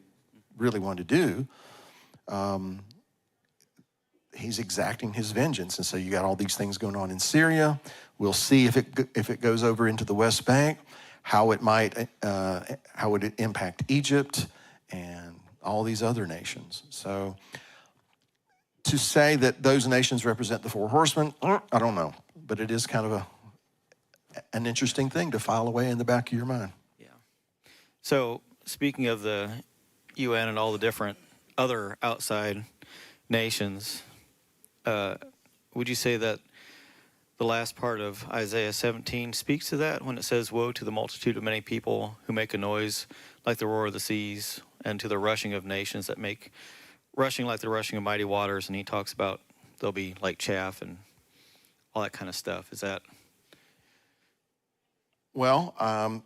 really want to do. He's exacting his vengeance, and so you got all these things going on in Syria. We'll see if it goes over into the West Bank, how it would impact Egypt and all these other nations. So to say that those nations represent the four horsemen, I don't know, but it is kind of an interesting thing to file away in the back of your mind. Yeah. So speaking of the UN and all the different other outside nations, would you say that the last part of Isaiah 17 speaks to that when it says, "Woe to the multitude of many people who make a noise like the roar of the seas, and to the rushing of nations that make rushing like the rushing of mighty waters." And he talks about they'll be like chaff and all that kind of stuff. Is that? Well,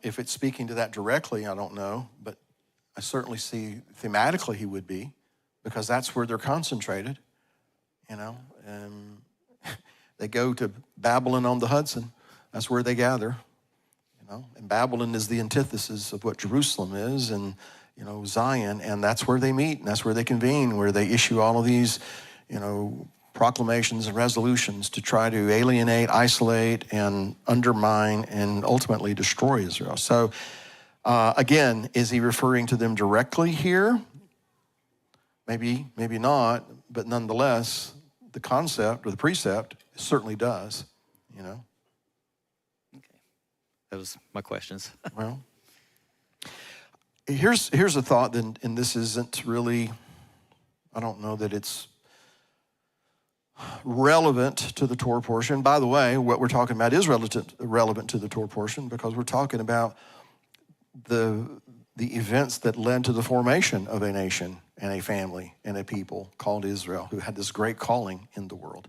if it's speaking to that directly, I don't know, but I certainly see thematically he would be, because that's where they're concentrated, you know. And they go to Babylon on the Hudson. That's where they gather, you know. And Babylon is the antithesis of what Jerusalem is, and, you know, Zion. And that's where they meet, and that's where they convene, where they issue all of these, you know, proclamations and resolutions to try to alienate, isolate, and undermine, and ultimately destroy Israel. So, again, is he referring to them directly here? Maybe, maybe not, but nonetheless, the concept or the precept certainly does, you know. Okay. That was my questions. Well, here's a thought, and this isn't really, I don't know that it's relevant to the Torah portion. By the way, what we're talking about is relevant to the Torah portion, because we're talking about the events that led to the formation of a nation and a family and a people called Israel, who had this great calling in the world,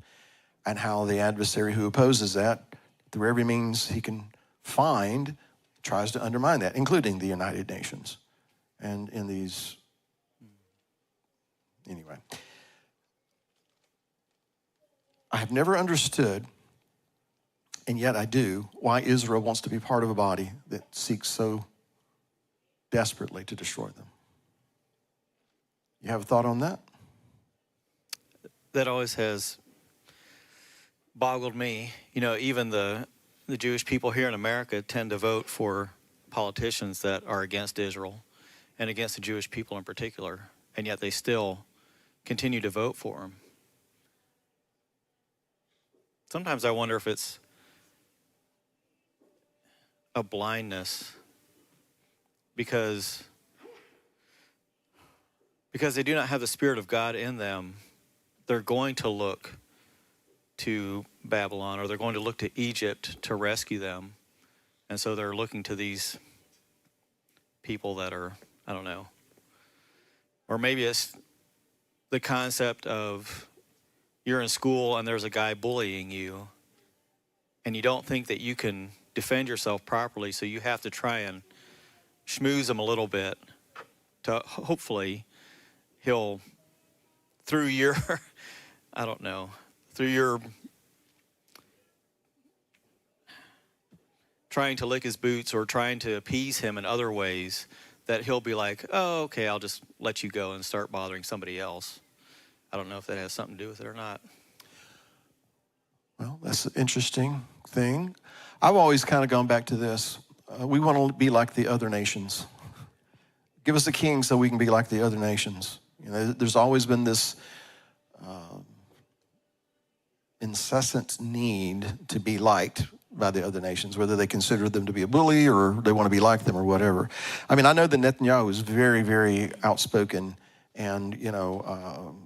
and how the adversary who opposes that, through every means he can find, tries to undermine that, including the United Nations. And in these, anyway. I have never understood, and yet I do, why Israel wants to be part of a body that seeks so desperately to destroy them. You have a thought on that? That always has boggled me. You know, even the Jewish people here in America tend to vote for politicians that are against Israel and against the Jewish people in particular, and yet they still continue to vote for them. Sometimes I wonder if it's a blindness because they do not have the Spirit of God in them. They're going to look to Babylon, or they're going to look to Egypt to rescue them. And so they're looking to these people that are, I don't know. Or maybe it's the concept of you're in school and there's a guy bullying you, and you don't think that you can defend yourself properly, so you have to try and schmooze him a little bit to hopefully he'll, through your, I don't know, through your trying to lick his boots or trying to appease him in other ways, that he'll be like, oh, okay, I'll just let you go and start bothering somebody else. I don't know if that has something to do with it or not. Well, that's an interesting thing. I've always kind of gone back to this. We want to be like the other nations. Give us a king so we can be like the other nations. You know, there's always been this incessant need to be liked by the other nations, whether they consider them to be a bully or they want to be like them or whatever. I mean, I know that Netanyahu is very, very outspoken, and, you know,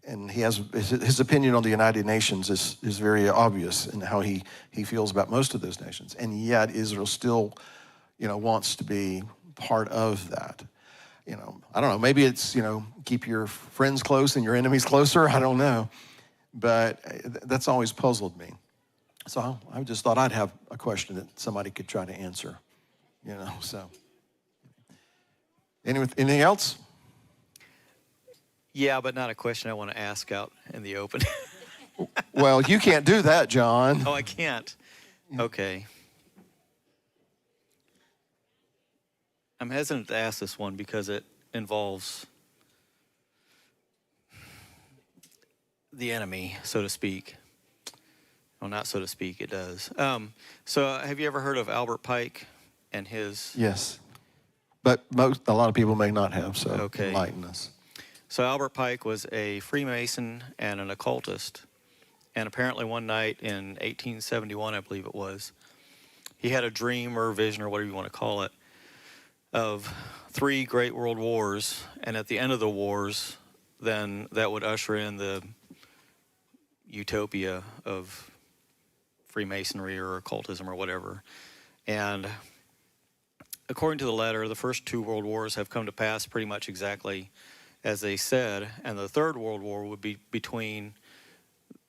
and he has his opinion on the United Nations is very obvious in how he feels about most of those nations. And yet Israel still, you know, wants to be part of that. You know, I don't know, maybe it's, you know, keep your friends close and your enemies closer. I don't know. But that's always puzzled me. So I just thought I'd have a question that somebody could try to answer, you know, so. Anything else? Yeah, but not a question I want to ask out in the open. Well, you can't do that, John. Oh, I can't. Okay. I'm hesitant to ask this one because it involves the enemy, so to speak. Well, not so to speak, it does. So have you ever heard of Albert Pike and his... Yes, but a lot of people may not have, so Okay. enlighten us. So Albert Pike was a Freemason and an occultist. And apparently one night in 1871, I believe it was, he had a dream or vision or whatever you want to call it of 3 great world wars. And at the end of the wars, then that would usher in the utopia of Freemasonry or occultism or whatever. And according to the letter, the first 2 world wars have come to pass pretty much exactly as they said, and the 3rd World War would be between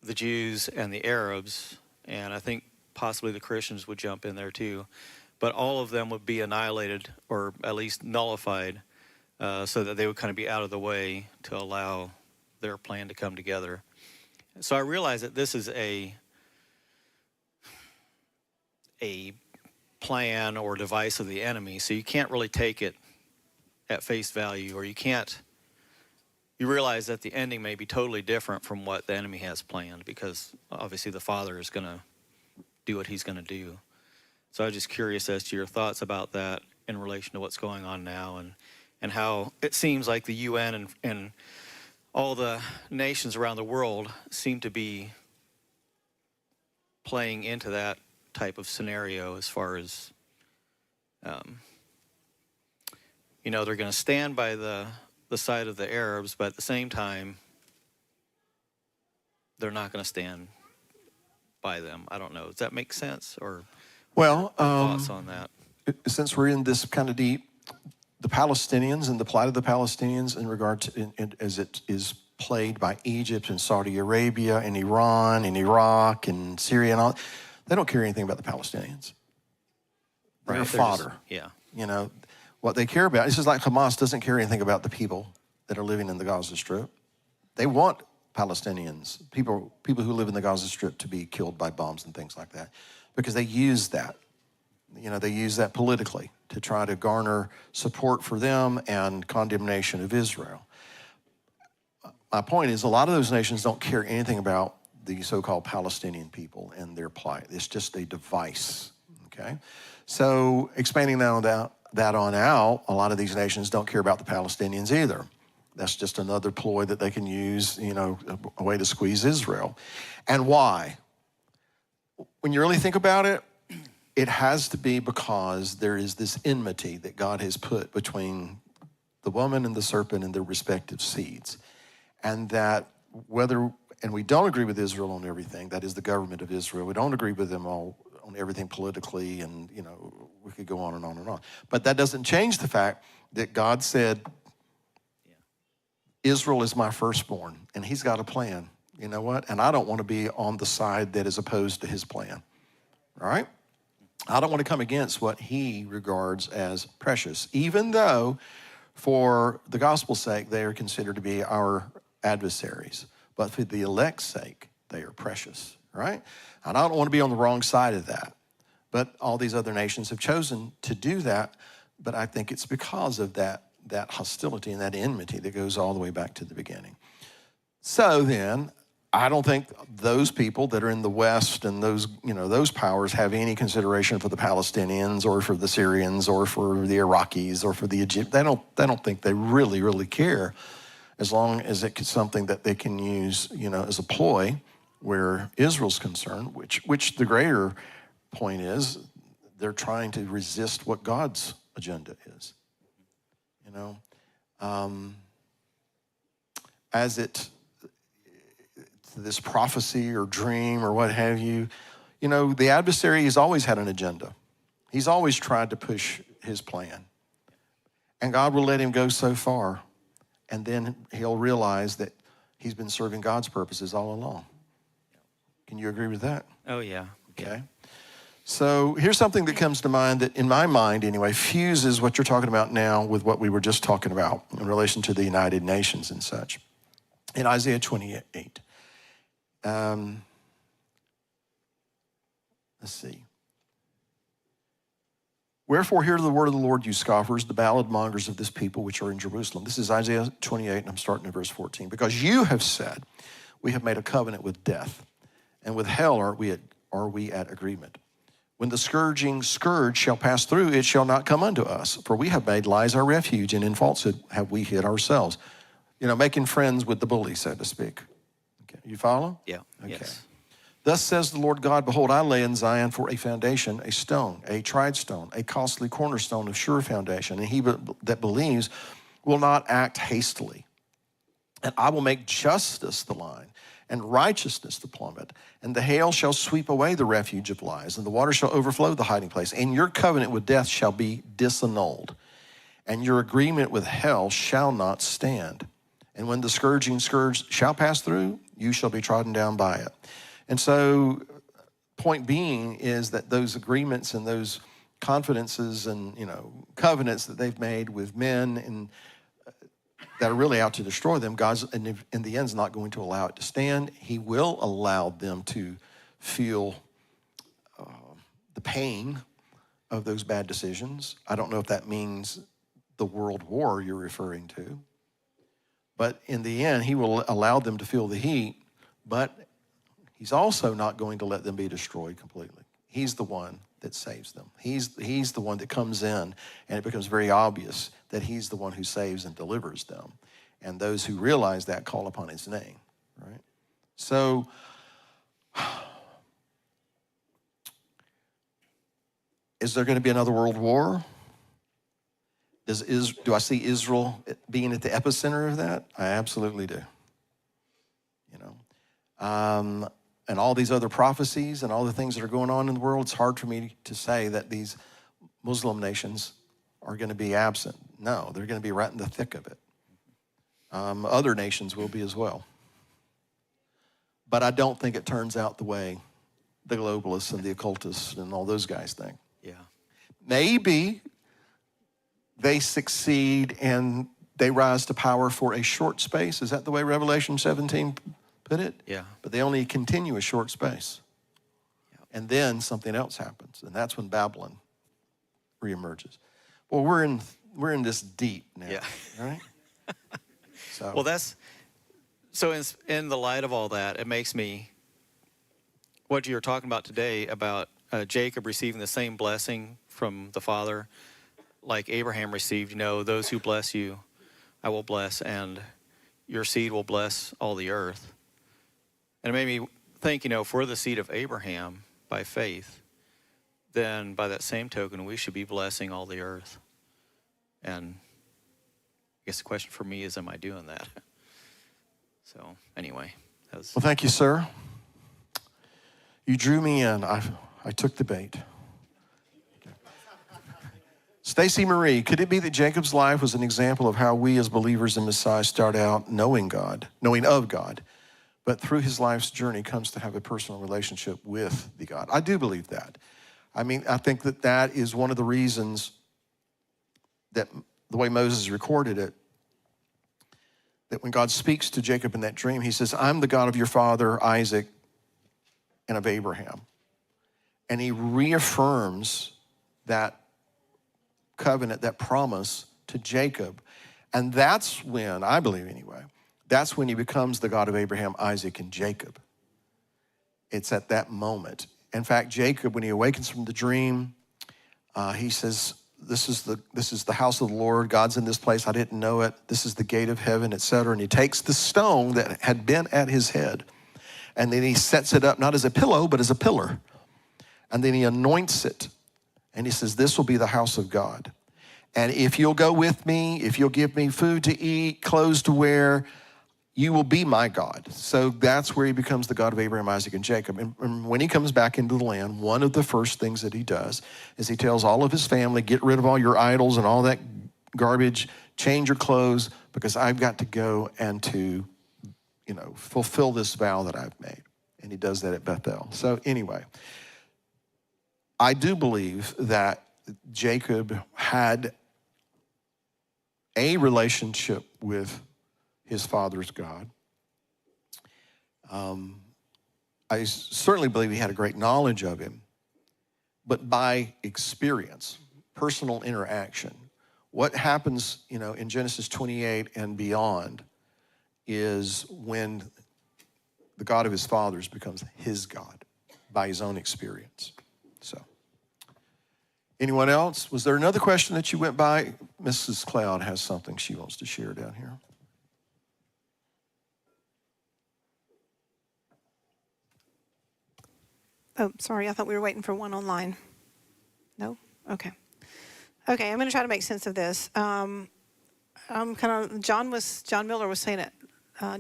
the Jews and the Arabs, and I think possibly the Christians would jump in there too. but all of them would be annihilated or at least nullified, so that they would kind of be out of the way to allow their plan to come together. So I realize that this is a plan or device of the enemy, so you can't really take it at face value, or you realize that the ending may be totally different from what the enemy has planned, because obviously the Father is going to do what he's going to do. So I was just curious as to your thoughts about that in relation to what's going on now, and how it seems like the UN and all the nations around the world seem to be playing into that type of scenario, as far as, they're going to stand by the side of the Arabs, but at the same time, they're not going to stand by them. I don't know. Does that make sense? Or Well, thoughts on that? since we're in this kind of deep, the Palestinians and the plight of the Palestinians in regard to, as it is played by Egypt and Saudi Arabia and Iran and Iraq and Syria and all, they don't care anything about the Palestinians. They're Right, fodder. Yeah. You know, what they care about, it's just like Hamas doesn't care anything about the people that are living in the Gaza Strip. They want Palestinians, people who live in the Gaza Strip, to be killed by bombs and things like that, because they use that. They use that politically to try to garner support for them and condemnation of Israel. My point is, a lot of those nations don't care anything about the so-called Palestinian people and their plight. It's just a device, okay? So expanding that on out, a lot of these nations don't care about the Palestinians either. That's just another ploy that they can use, a way to squeeze Israel. And why? When you really think about it, it has to be because there is this enmity that God has put between the woman and the serpent and their respective seeds. And that and we don't agree with Israel on everything, that is the government of Israel. We don't agree with them all on everything politically, and, we could go on and on and on. But that doesn't change the fact that God said, Israel is my firstborn, and he's got a plan. You know what? And I don't want to be on the side that is opposed to his plan, all right? I don't want to come against what he regards as precious, even though for the gospel's sake, they are considered to be our adversaries. But for the elect's sake, they are precious, right? And I don't want to be on the wrong side of that. But all these other nations have chosen to do that. But I think it's because of that hostility and that enmity that goes all the way back to the beginning. So then, I don't think those people that are in the West and those powers have any consideration for the Palestinians or for the Syrians or for the Iraqis or for the Egyptians. They don't think they really, really care, as long as it's something that they can use, as a ploy where Israel's concerned, which the greater point is, they're trying to resist what God's agenda is. As this prophecy or dream or what have you, the adversary has always had an agenda. He's always tried to push his plan. And God will let him go so far, and then he'll realize that he's been serving God's purposes all along. Can you agree with that? Oh, yeah. Okay. So here's something that comes to mind that, in my mind anyway, fuses what you're talking about now with what we were just talking about in relation to the United Nations and such. In Isaiah 28. Let's see. Wherefore hear the word of the Lord, you scoffers, the ballad mongers of this people which are in Jerusalem. This is Isaiah 28, and I'm starting at verse 14. Because you have said, we have made a covenant with death, and with hell are we at agreement. When the scourge shall pass through, it shall not come unto us. For we have made lies our refuge, and in falsehood have we hid ourselves. Making friends with the bully, so to speak. Okay, you follow? Yeah. Okay. Yes. Thus says the Lord God, behold, I lay in Zion for a foundation, a stone, a tried stone, a costly cornerstone of sure foundation. And he that believes will not act hastily. And I will make justice the line, and righteousness the plummet. And the hail shall sweep away the refuge of lies, and the water shall overflow the hiding place. And your covenant with death shall be disannulled, and your agreement with hell shall not stand. And when the scourge shall pass through, you shall be trodden down by it. And so, point being is that those agreements and those confidences and, covenants that they've made with men and that are really out to destroy them, God's in the end is not going to allow it to stand. He will allow them to feel the pain of those bad decisions. I don't know if that means the world war you're referring to, but in the end, he will allow them to feel the heat, but he's also not going to let them be destroyed completely. He's the one that saves them. He's the one that comes in, and it becomes very obvious that he's the one who saves and delivers them. And those who realize that call upon his name, right? So, is there going to be another world war? Do I see Israel being at the epicenter of that? I absolutely do. And all these other prophecies and all the things that are going on in the world, it's hard for me to say that these Muslim nations are going to be absent. No, they're going to be right in the thick of it. Other nations will be as well. But I don't think it turns out the way the globalists and the occultists and all those guys think. Yeah. Maybe they succeed and they rise to power for a short space. Is that the way Revelation 17 put it? Yeah. But they only continue a short space. Yeah. And then something else happens, and that's when Babylon reemerges. Well, we're in this deep now, Yeah. right? So, Well, so in the light of all that, it makes me, what you're talking about today about Jacob receiving the same blessing from the Father like Abraham received, those who bless you, I will bless, and your seed will bless all the earth. And it made me think, if we're the seed of Abraham by faith, then by that same token, we should be blessing all the earth. And I guess the question for me is, am I doing that? So anyway, that was... well, thank you, sir. You drew me in. I took the bait. Stacy Marie, could it be that Jacob's life was an example of how we as believers in Messiah start out knowing of God, but through his life's journey comes to have a personal relationship with the God? I do believe that. I think that is one of the reasons that the way Moses recorded it, that when God speaks to Jacob in that dream, he says, I'm the God of your father, Isaac, and of Abraham. And he reaffirms that covenant, that promise to Jacob. And that's when, I believe anyway, that's when he becomes the God of Abraham, Isaac, and Jacob. It's at that moment. In fact, Jacob, when he awakens from the dream, he says, this is the house of the Lord. God's in this place. I didn't know it. This is the gate of heaven, etc. And he takes the stone that had been at his head, and then he sets it up, not as a pillow, but as a pillar. And then he anoints it. And he says, this will be the house of God. And if you'll go with me, if you'll give me food to eat, clothes to wear, you will be my God. So that's where he becomes the God of Abraham, Isaac, and Jacob. And when he comes back into the land, one of the first things that he does is he tells all of his family, get rid of all your idols and all that garbage, change your clothes, because I've got to go and to, fulfill this vow that I've made. And he does that at Bethel. So anyway, I do believe that Jacob had a relationship with his father's God. I certainly believe he had a great knowledge of him, but by experience, personal interaction. What happens, in Genesis 28 and beyond is when the God of his fathers becomes his God by his own experience. So, anyone else? Was there another question that you went by? Mrs. Cloud has something she wants to share down here. Oh, sorry, I thought we were waiting for one online. No? Okay. Okay, I'm going to try to make sense of this. John Miller was saying it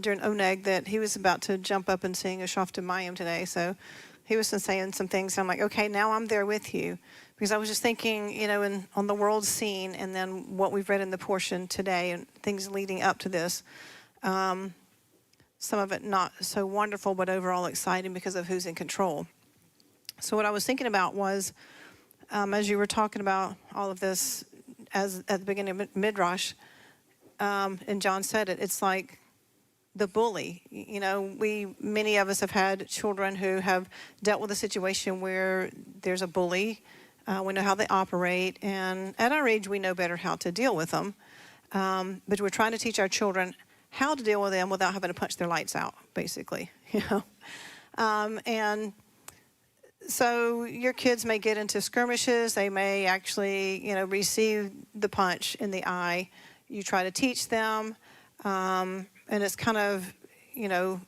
during Oneg that he was about to jump up and sing a Shoftim today. So he was saying some things. And I'm like, okay, now I'm there with you. Because I was just thinking, on the world scene and then what we've read in the portion today and things leading up to this. Some of it not so wonderful, but overall exciting because of who's in control. So what I was thinking about was as you were talking about all of this as at the beginning of Midrash, and John said it, it's like the bully. You know, many of us have had children who have dealt with a situation where there's a bully. We know how they operate, and at our age, we know better how to deal with them. But we're trying to teach our children how to deal with them without having to punch their lights out, basically. You know, and so your kids may get into skirmishes. They may actually, you know, receive the punch in the eye. You try to teach them, and it's kind of, you know,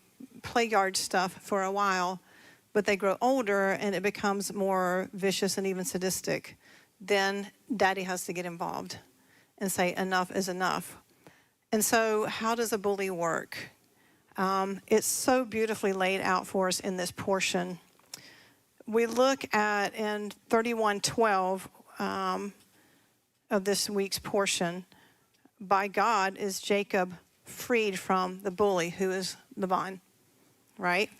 play yard stuff for a while. But they grow older and it becomes more vicious and even sadistic. Then daddy has to get involved and say enough is enough. And so how does a bully work? It's so beautifully laid out for us in this portion. We look at in 31:12 of this week's portion, by God is Jacob freed from the bully who is Laban, right?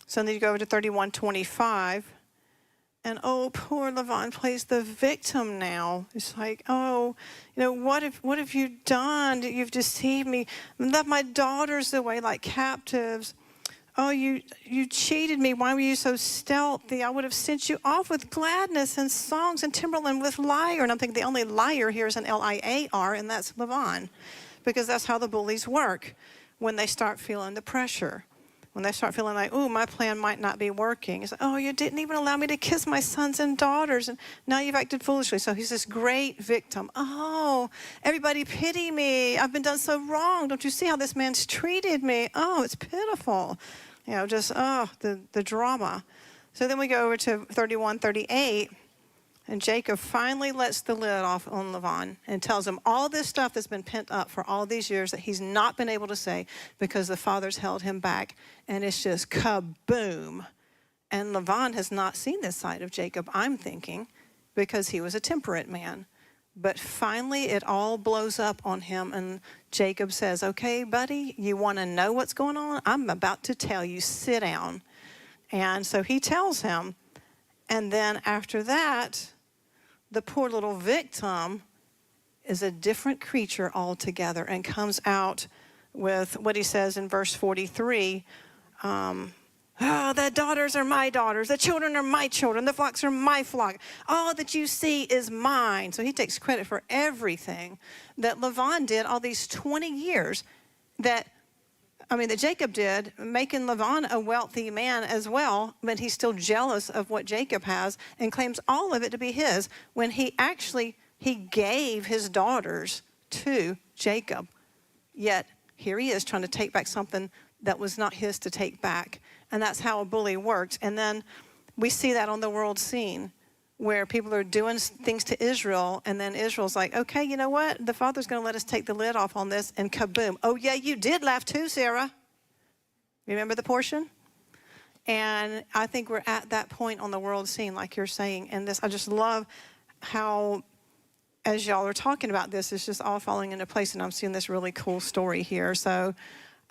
So then you go over to 31:25, and oh, poor Laban plays the victim now. It's like, oh, you know, what have you done? You've deceived me. Left my daughters away like captives. Oh, you cheated me. Why were you so stealthy? I would have sent you off with gladness and songs and timberland with lyre. And I'm thinking the only liar here is an L-I-A-R, and that's Laban, because that's how the bullies work when they start feeling the pressure. When they start feeling like, oh, my plan might not be working. It's like, oh, you didn't even allow me to kiss my sons and daughters, and now you've acted foolishly. So he's this great victim. Oh, everybody pity me. I've been done so wrong. Don't you see how this man's treated me? Oh, it's pitiful. You know, just, oh, the drama. So then we go over to 31:38, and Jacob finally lets the lid off on Laban and tells him all this stuff that's been pent up for all these years that he's not been able to say because the father's held him back. And it's just kaboom. And Laban has not seen this side of Jacob, I'm thinking, because he was a temperate man. But finally, it all blows up on him, and Jacob says, okay, buddy, you want to know what's going on? I'm about to tell you. Sit down. And so he tells him, and then after that, the poor little victim is a different creature altogether and comes out with what he says in verse 43, oh, the daughters are my daughters, the children are my children, the flocks are my flock. All that you see is mine. So he takes credit for everything that Laban did all these 20 years that Jacob did, making Laban a wealthy man as well, but he's still jealous of what Jacob has and claims all of it to be his when he gave his daughters to Jacob. Yet here he is trying to take back something that was not his to take back. And that's how a bully works. And then we see that on the world scene where people are doing things to Israel, and then Israel's like, okay, you know what? The Father's going to let us take the lid off on this, and kaboom. Oh, yeah, you did laugh too, Sarah. Remember the portion? And I think we're at that point on the world scene, like you're saying. And this, I just love how, as y'all are talking about this, it's just all falling into place, and I'm seeing this really cool story here. So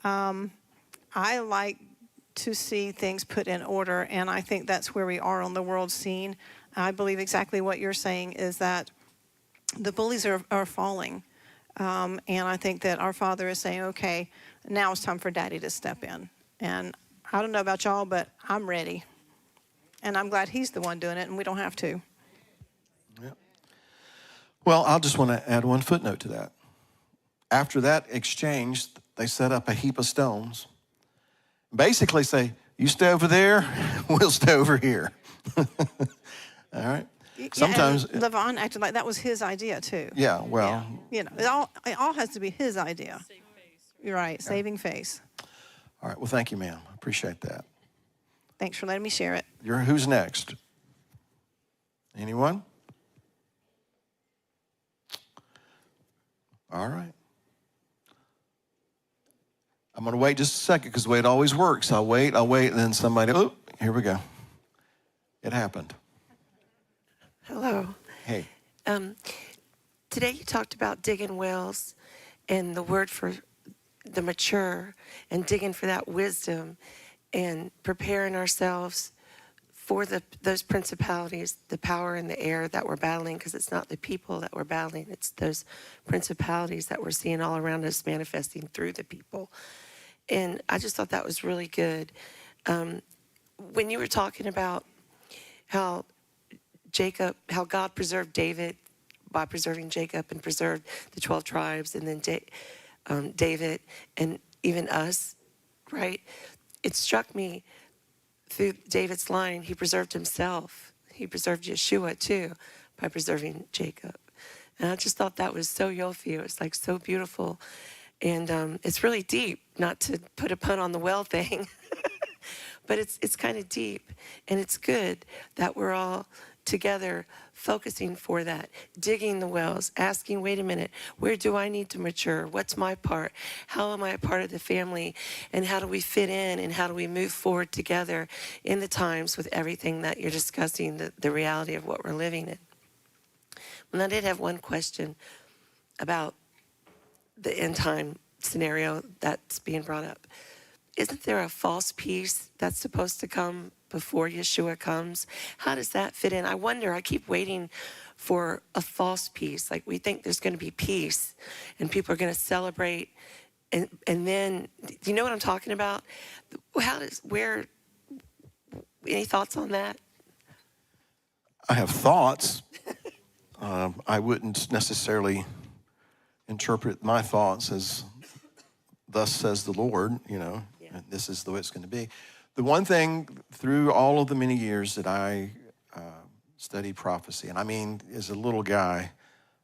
I like to see things put in order, and I think that's where we are on the world scene. I believe exactly what you're saying is that the bullies are falling. And I think that our Father is saying, okay, now it's time for Daddy to step in. And I don't know about y'all, but I'm ready. And I'm glad he's the one doing it and we don't have to. Yeah. Well, I'll just want to add one footnote to that. After that exchange, they set up a heap of stones. Basically say, you stay over there, we'll stay over here. All right. Sometimes Laban acted like that was his idea too. Yeah, well, yeah. You know, it all has to be his idea. You're right, yeah. Saving face. All right. Well, thank you, ma'am. I appreciate that. Thanks for letting me share it. Who's next? Anyone? All right. I'm going to wait just a second because the way it always works. I'll wait, and then somebody, oh, here we go. It happened. Hello. Hey. Today you talked about digging wells and the word for the mature and digging for that wisdom and preparing ourselves for those principalities, the power in the air that we're battling, because it's not the people that we're battling, it's those principalities that we're seeing all around us manifesting through the people. And I just thought that was really good. When you were talking about how God preserved David by preserving Jacob and preserved the 12 tribes, and then David and even us, right? It struck me through David's line, he preserved himself. He preserved Yeshua too by preserving Jacob. And I just thought that was so Yofi. It was like so beautiful. And it's really deep, not to put a pun on the well thing, but it's kind of deep. And it's good that we're all together focusing for that, digging the wells, asking, wait a minute, where do I need to mature? What's my part? How am I a part of the family? And how do we fit in, and how do we move forward together in the times with everything that you're discussing, the reality of what we're living in? And I did have one question about the end time scenario that's being brought up. Isn't there a false peace that's supposed to come before Yeshua comes? How does that fit in? I wonder, I keep waiting for a false peace. Like, we think there's going to be peace and people are going to celebrate. And then, do you know what I'm talking about? Any thoughts on that? I have thoughts. I wouldn't necessarily interpret my thoughts as thus says the Lord, and this is the way it's going to be. The one thing through all of the many years that I studied prophecy, and I mean, as a little guy,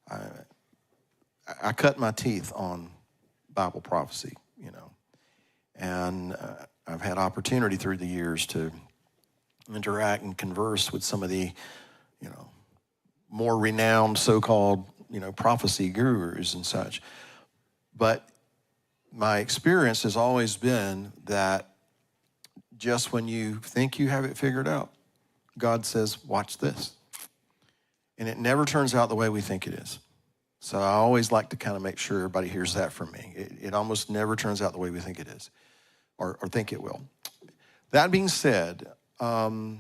I cut my teeth on Bible prophecy, and I've had opportunity through the years to interact and converse with some of the, more renowned so-called, prophecy gurus and such. But my experience has always been that just when you think you have it figured out, God says, watch this. And it never turns out the way we think it is. So I always like to kind of make sure everybody hears that from me. It almost never turns out the way we think it is, or think it will. That being said, there's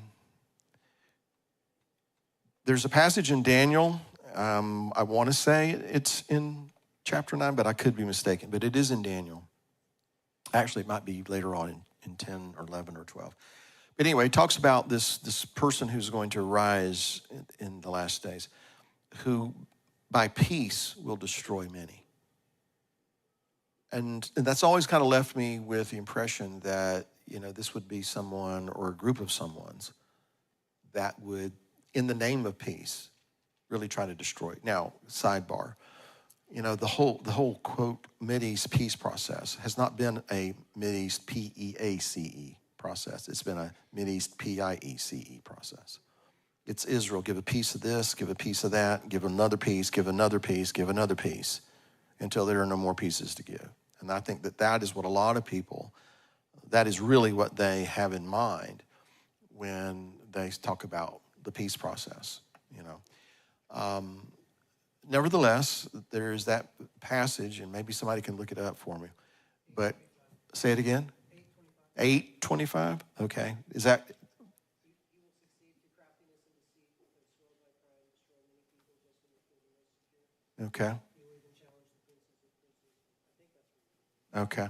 a passage in Daniel. I want to say it's in chapter 9, but I could be mistaken. But it is in Daniel. Actually, it might be later on in 10 or 11 or 12. But anyway, it talks about this person who's going to arise in the last days, who by peace will destroy many. And that's always kind of left me with the impression that, this would be someone or a group of someones that would, in the name of peace, really try to destroy. Now, sidebar, the whole quote Mideast peace process has not been a Mideast P-E-A-C-E process. It's been a Mideast P-I-E-C-E process. It's Israel, give a piece of this, give a piece of that, give another piece, give another piece, give another piece, until there are no more pieces to give. And I think that is what a lot of people, that is really what they have in mind when they talk about the peace process, Nevertheless, there's that passage, and maybe somebody can look it up for me. But say it again. 8:25. Okay. Is that? Okay. Okay.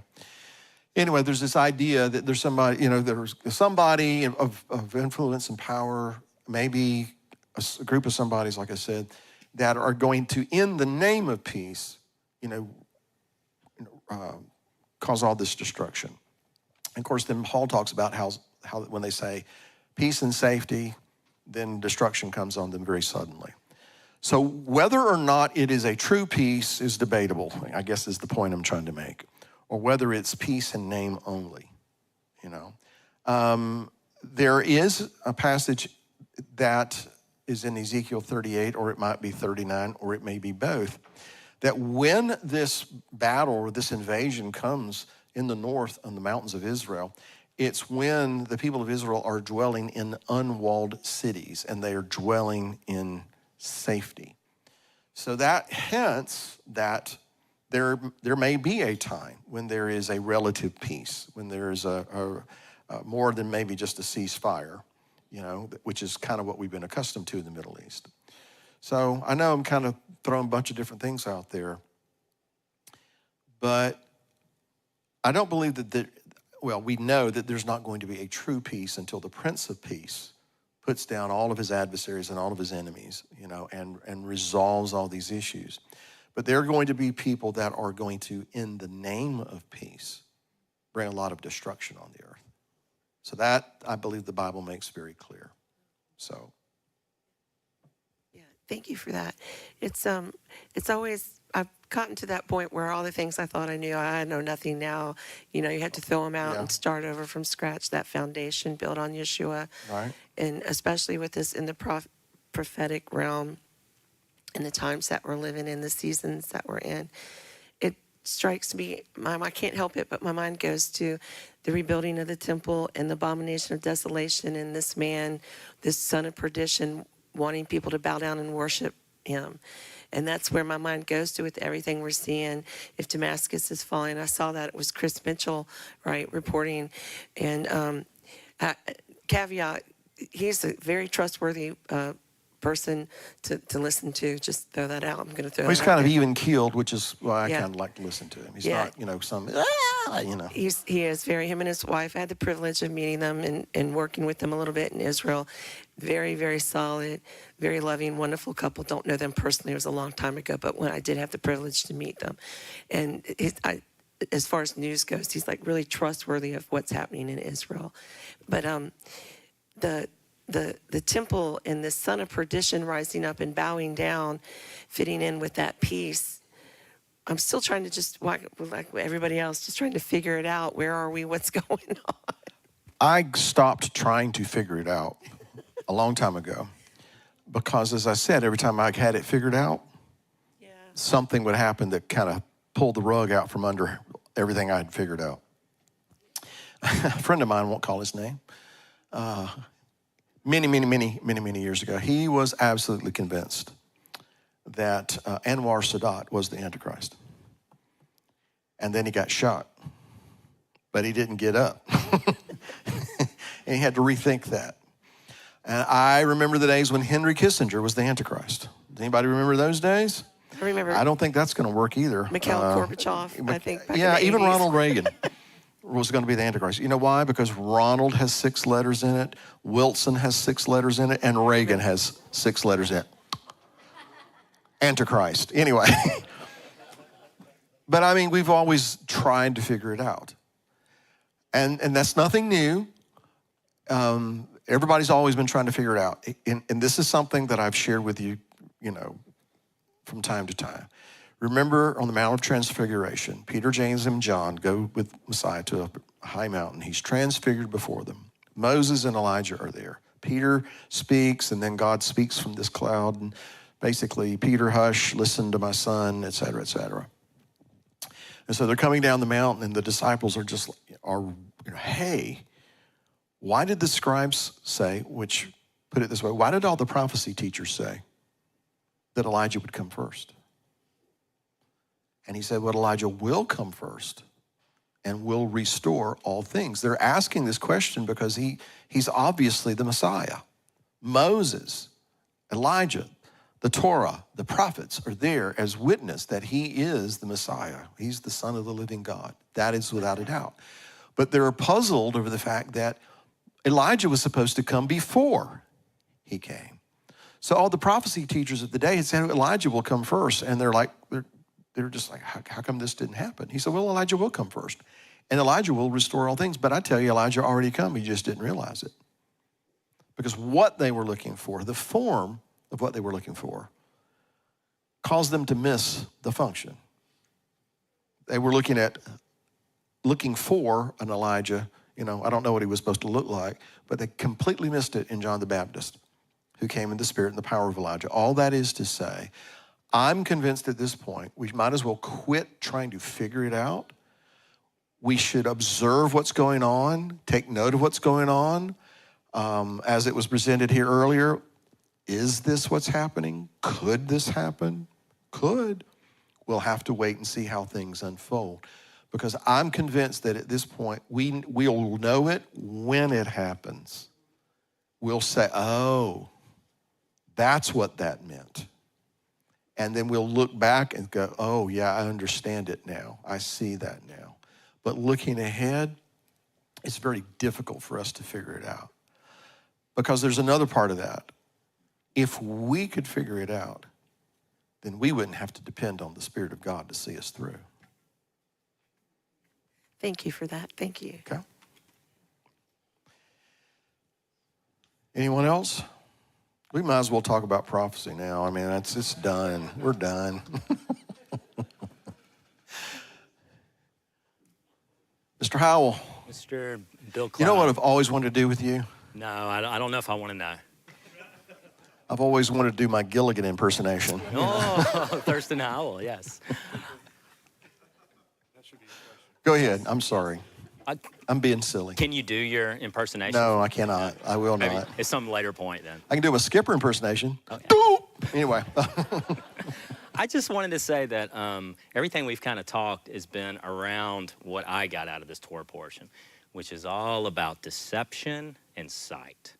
Anyway, there's this idea that there's somebody, there's somebody of influence and power, maybe a group of somebodies, like I said, that are going to, in the name of peace, cause all this destruction. And of course, then Paul talks about how when they say peace and safety, then destruction comes on them very suddenly. So whether or not it is a true peace is debatable, I guess is the point I'm trying to make, or whether it's peace in name only, There is a passage that is in Ezekiel 38, or it might be 39, or it may be both, that when this battle or this invasion comes in the north on the mountains of Israel, it's when the people of Israel are dwelling in unwalled cities and they are dwelling in safety. So that hence that there may be a time when there is a relative peace, when there is a more than maybe just a ceasefire, which is kind of what we've been accustomed to in the Middle East. So I know I'm kind of throwing a bunch of different things out there, but I don't believe we know that there's not going to be a true peace until the Prince of Peace puts down all of his adversaries and all of his enemies, and resolves all these issues. But there are going to be people that are going to, in the name of peace, bring a lot of destruction on the earth. So that, I believe, the Bible makes very clear. So. Yeah, thank you for that. It's always, I've gotten to that point where all the things I thought I knew, I know nothing now. You have to throw them out and start over from scratch, that foundation built on Yeshua. Right. And especially with this in the prophetic realm and the times that we're living in, the seasons that we're in, it strikes me, I can't help it, but my mind goes to the rebuilding of the temple and the abomination of desolation, and this man, this son of perdition, wanting people to bow down and worship him. And that's where my mind goes to with everything we're seeing. If Damascus is falling, I saw that it was Chris Mitchell, right, reporting. And caveat, he's a very trustworthy person to listen to. Just throw that out. I'm going to throw Well, he's that kind out of there. even keeled, which is why I Yeah. kind of like to listen to him. He's Yeah. not, some, He is very, him and his wife, I had the privilege of meeting them and working with them a little bit in Israel. Very, very solid, very loving, wonderful couple. Don't know them personally. It was a long time ago, but when I did have the privilege to meet them. And as far as news goes, he's like really trustworthy of what's happening in Israel. But the temple and the son of perdition rising up and bowing down, fitting in with that peace. I'm still trying to just, like everybody else, just trying to figure it out. Where are we? What's going on? I stopped trying to figure it out a long time ago because, as I said, every time I had it figured out, something would happen that kind of pulled the rug out from under everything I had figured out. A friend of mine, won't call his name, many years ago, he was absolutely convinced that Anwar Sadat was the Antichrist. And then he got shot, but he didn't get up. And he had to rethink that. And I remember the days when Henry Kissinger was the Antichrist. Does anybody remember those days? I remember. I don't think that's going to work either. Mikhail Gorbachev, I think. Back Yeah, in the even 80s. Ronald Reagan was going to be the Antichrist. You know why? Because Ronald has 6 letters in it, Wilson has 6 letters in it, and Reagan has 6 letters in it. Antichrist. Anyway. But I mean, we've always tried to figure it out. And that's nothing new. Everybody's always been trying to figure it out. And this is something that I've shared with you, from time to time. Remember on the Mount of Transfiguration, Peter, James, and John go with Messiah to a high mountain. He's transfigured before them. Moses and Elijah are there. Peter speaks, and then God speaks from this cloud. And basically, Peter, hush, listen to my son, et cetera, et cetera. And so they're coming down the mountain, and the disciples are hey, why did the scribes say, which, put it this way, why did all the prophecy teachers say that Elijah would come first? And he said, well, Elijah will come first and will restore all things. They're asking this question because he's obviously the Messiah. Moses, Elijah, the Torah, the prophets are there as witness that he is the Messiah. He's the Son of the living God. That is without a doubt. But they're puzzled over the fact that Elijah was supposed to come before he came. So all the prophecy teachers of the day had said Elijah will come first. And they're just like, how come this didn't happen? He said, well, Elijah will come first. And Elijah will restore all things. But I tell you, Elijah already come. He just didn't realize it. Because what they were looking for, the form of what they were looking for, caused them to miss the function. They were looking for an Elijah. I don't know what he was supposed to look like, but they completely missed it in John the Baptist, who came in the spirit and the power of Elijah. All that is to say, I'm convinced at this point, we might as well quit trying to figure it out. We should observe what's going on, take note of what's going on. As it was presented here earlier, is this what's happening? Could this happen? Could. We'll have to wait and see how things unfold. Because I'm convinced that at this point, we'll know it when it happens. we'll say, oh, that's what that meant. And then we'll look back and go, oh, yeah, I understand it now. I see that now. But looking ahead, it's very difficult for us to figure it out. Because there's another part of that. If we could figure it out, then we wouldn't have to depend on the Spirit of God to see us through. Thank you for that. Thank you. Okay? Anyone else? We might as well talk about prophecy now. I mean, it's done. We're done. Mr. Howell. Mr. Bill Cloud. You know what I've always wanted to do with you? No, I don't know if I want to know. I've always wanted to do my Gilligan impersonation. Oh, Thurston Howell, yes. Go ahead. I'm sorry. I'm being silly. Can you do your impersonation? No, I cannot. I will Maybe not. at some later point then. I can do a Skipper impersonation. Okay. Anyway. I just wanted to say that everything we've kind of talked has been around what I got out of this Torah portion, which is all about deception and sight.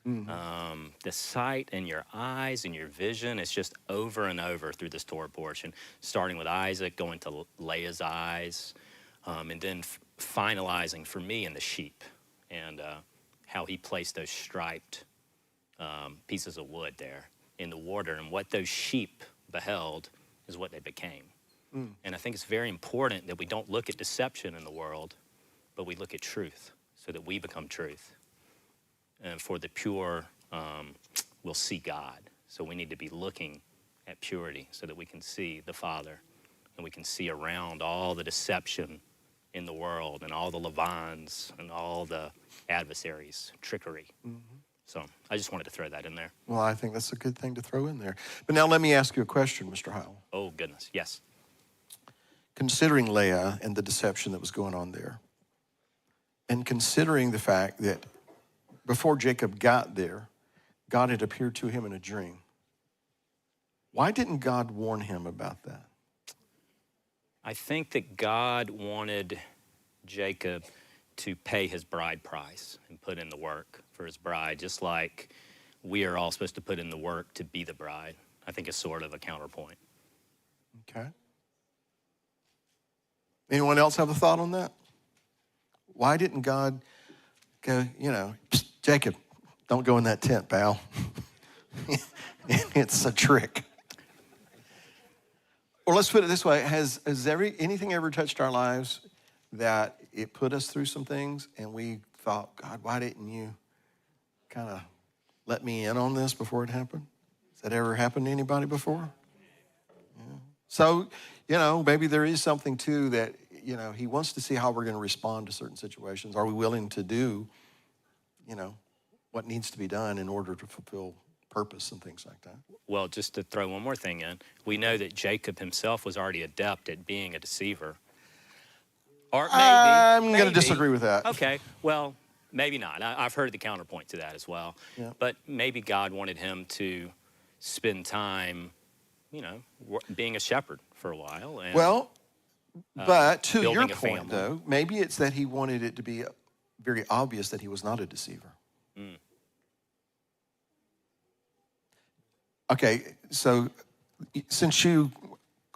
Mm-hmm. The sight in your eyes and your vision is just over and over through this Torah portion, starting with Isaac, going to Leah's eyes, and then finalizing for me in the sheep and how he placed those striped pieces of wood there in the water, and what those sheep beheld is what they became. And I think it's very important that we don't look at deception in the world, but we look at truth so that we become truth. And for the pure will see God. So we need to be looking at purity so that we can see the Father, and we can see around all the deception in the world and all the Labans and all the adversaries, trickery. Mm-hmm. So I just wanted to throw that in there. Well, I think that's a good thing to throw in there. But now let me ask you a question, Mr. Howell. Oh, goodness, yes. Considering Leah and the deception that was going on there, and considering the fact that before Jacob got there, God had appeared to him in a dream, why didn't God warn him about that? I think that God wanted Jacob to pay his bride price and put in the work for his bride, just like we are all supposed to put in the work to be the bride. I think it's sort of a counterpoint. Okay. Anyone else have a thought on that? Why didn't God go, Jacob, don't go in that tent, pal. It's a trick. Or let's put it this way, has anything ever touched our lives that it put us through some things and we thought, God, why didn't you kind of let me in on this before it happened? Has that ever happened to anybody before? Yeah. So, maybe there is something too that, he wants to see how we're going to respond to certain situations. Are we willing to do, what needs to be done in order to fulfill purpose and things like that? Well, just to throw one more thing in, we know that Jacob himself was already adept at being a deceiver. Or maybe. I'm going to disagree with that. Okay, well, maybe not. I've heard the counterpoint to that as well. Yeah. But maybe God wanted him to spend time, being a shepherd for a while. And, but to your building a point, family. though, maybe it's that he wanted it to be very obvious that he was not a deceiver. Mm. Okay, so since you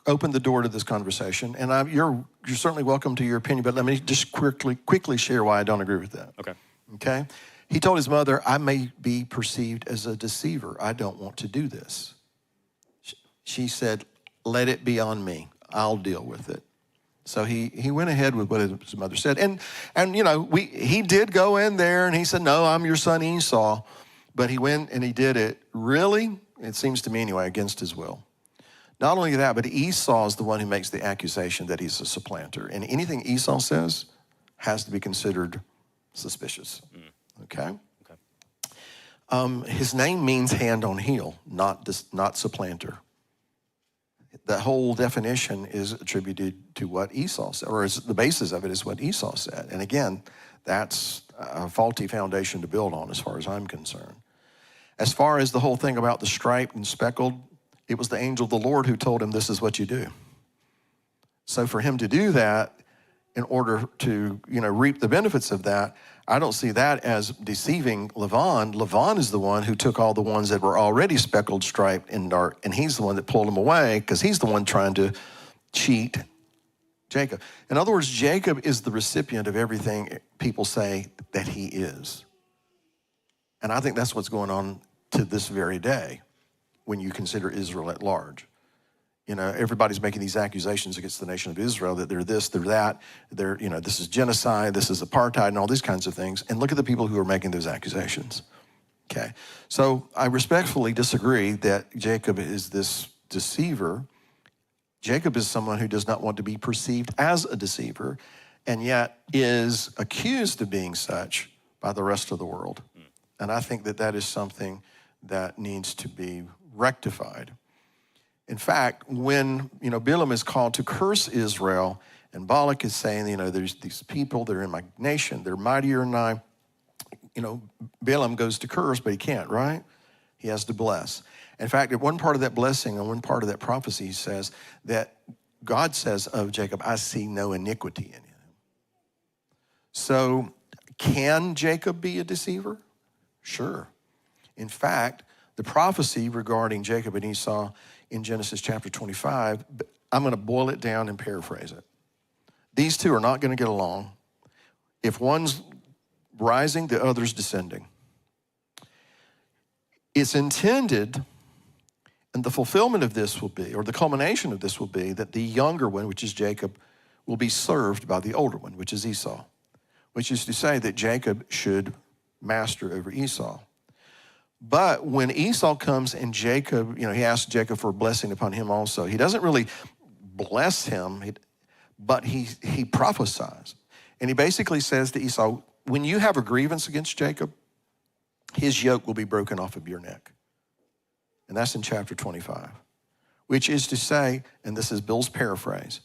opened the door to this conversation, and you're certainly welcome to your opinion, but let me just quickly share why I don't agree with that. Okay? He told his mother, I may be perceived as a deceiver. I don't want to do this. She said, let it be on me. I'll deal with it. So he went ahead with what his mother said. And he did go in there and he said, no, I'm your son Esau. But he went and he did it really, it seems to me anyway, against his will. Not only that, but Esau is the one who makes the accusation that he's a supplanter. And anything Esau says has to be considered suspicious. Okay? His name means hand on heel, not supplanter. The whole definition is attributed to what Esau said, or the basis of it is what Esau said. And again, that's a faulty foundation to build on as far as I'm concerned. As far as the whole thing about the striped and speckled, it was the angel of the Lord who told him this is what you do. So for him to do that, in order to, reap the benefits of that. I don't see that as deceiving Laban. Laban is the one who took all the ones that were already speckled, striped, and dark, and he's the one that pulled them away because he's the one trying to cheat Jacob. In other words, Jacob is the recipient of everything people say that he is. And I think that's what's going on to this very day when you consider Israel at large. Everybody's making these accusations against the nation of Israel that they're this, they're that, this is genocide, this is apartheid, and all these kinds of things. And look at the people who are making those accusations. Okay. So I respectfully disagree that Jacob is this deceiver. Jacob is someone who does not want to be perceived as a deceiver, and yet is accused of being such by the rest of the world. And I think that that is something that needs to be rectified. In fact, when, Balaam is called to curse Israel, and Balak is saying, there's these people, they're in my nation, they're mightier than I. Balaam goes to curse, but he can't, right? He has to bless. In fact, at one part of that blessing, and one part of that prophecy, he says that God says of Jacob, I see no iniquity in him. So can Jacob be a deceiver? Sure. In fact, the prophecy regarding Jacob and Esau in Genesis chapter 25, I'm going to boil it down and paraphrase it. These two are not going to get along. If one's rising, the other's descending. It's intended, and the fulfillment of this will be, or the culmination of this will be, that the younger one, which is Jacob, will be served by the older one, which is Esau, which is to say that Jacob should master over Esau. But when Esau comes and Jacob, he asks Jacob for a blessing upon him also. He doesn't really bless him, but he prophesies. And he basically says to Esau, when you have a grievance against Jacob, his yoke will be broken off of your neck. And that's in chapter 25, which is to say, and this is Bill's paraphrase,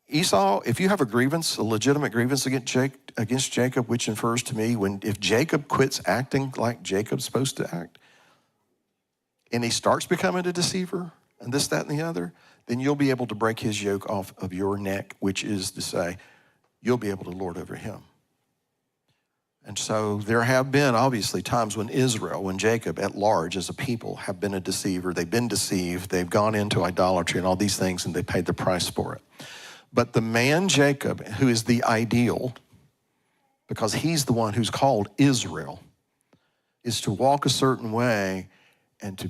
Esau, if you have a grievance, a legitimate grievance against Jacob, which infers to me, if Jacob quits acting like Jacob's supposed to act, and he starts becoming a deceiver, and this, that, and the other, then you'll be able to break his yoke off of your neck, which is to say, you'll be able to lord over him. And so there have been, obviously, times when Jacob at large as a people have been a deceiver. They've been deceived. They've gone into idolatry and all these things, and they paid the price for it. But the man Jacob, who is the ideal, because he's the one who's called Israel, is to walk a certain way and to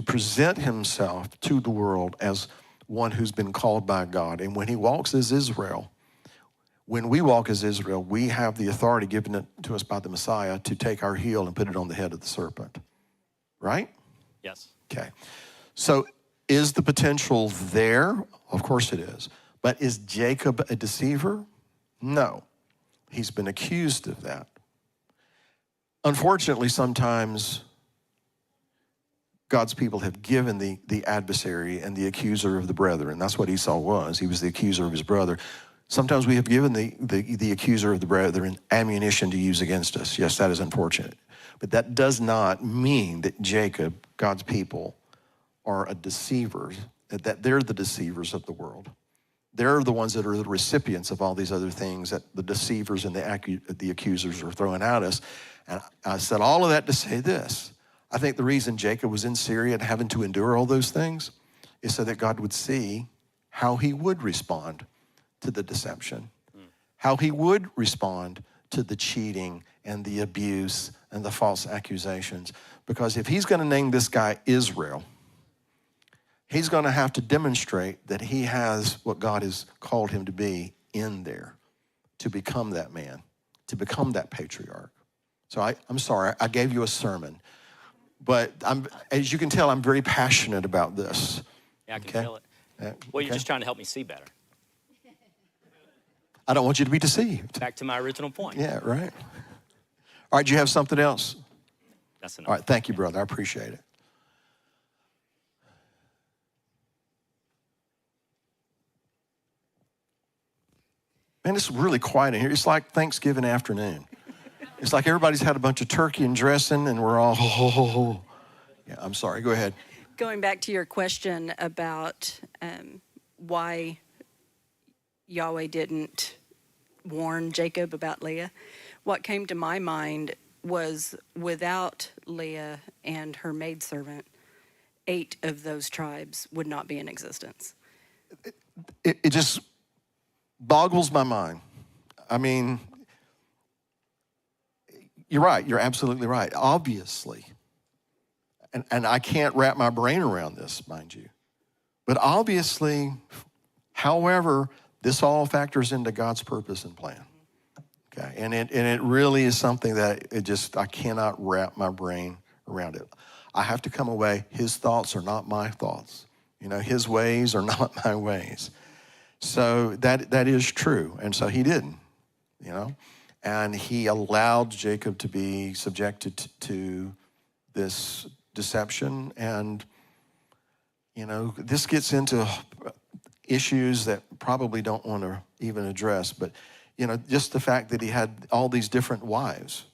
present himself to the world as one who's been called by God. And when he walks as Israel, when we walk as Israel, we have the authority given to us by the Messiah to take our heel and put it on the head of the serpent. Right? Yes. Okay. So is the potential there? Of course it is. But is Jacob a deceiver? No. He's been accused of that. Unfortunately, sometimes God's people have given the adversary and the accuser of the brethren. That's what Esau was. He was the accuser of his brother. Sometimes we have given the accuser of the brethren ammunition to use against us. Yes, that is unfortunate. But that does not mean that Jacob, God's people, are a deceiver, that they're the deceivers of the world. They're the ones that are the recipients of all these other things that the deceivers and the accusers are throwing at us. And I said all of that to say this. I think the reason Jacob was in Syria and having to endure all those things is so that God would see how he would respond to the deception, how he would respond to the cheating and the abuse and the false accusations. Because if he's going to name this guy Israel, he's going to have to demonstrate that he has what God has called him to be in there, to become that man, to become that patriarch. So I'm sorry, I gave you a sermon, but as you can tell, I'm very passionate about this. Yeah, I can feel it. Well, you're just trying to help me see better. I don't want you to be deceived. Back to my original point. Yeah, right. All right, do you have something else? That's enough. All right, thank you, brother. I appreciate it. Man, it's really quiet in here. It's like Thanksgiving afternoon. It's like everybody's had a bunch of turkey and dressing, and we're all, ho, ho, ho, ho. Yeah, I'm sorry. Go ahead. Going back to your question about why Yahweh didn't warn Jacob about Leah, what came to my mind was without Leah and her maidservant, 8 of those tribes would not be in existence. It just boggles my mind. I mean, you're right. You're absolutely right. Obviously, and I can't wrap my brain around this, mind you, but obviously, however, this all factors into God's purpose and plan. Okay, and it really is something that I cannot wrap my brain around it. I have to come away. His thoughts are not my thoughts. You know, his ways are not my ways. So that is true, and so he didn't. You know, and he allowed Jacob to be subjected to this deception, and you know, this gets into issues that probably don't want to even address, but you know, just the fact that he had all these different wives,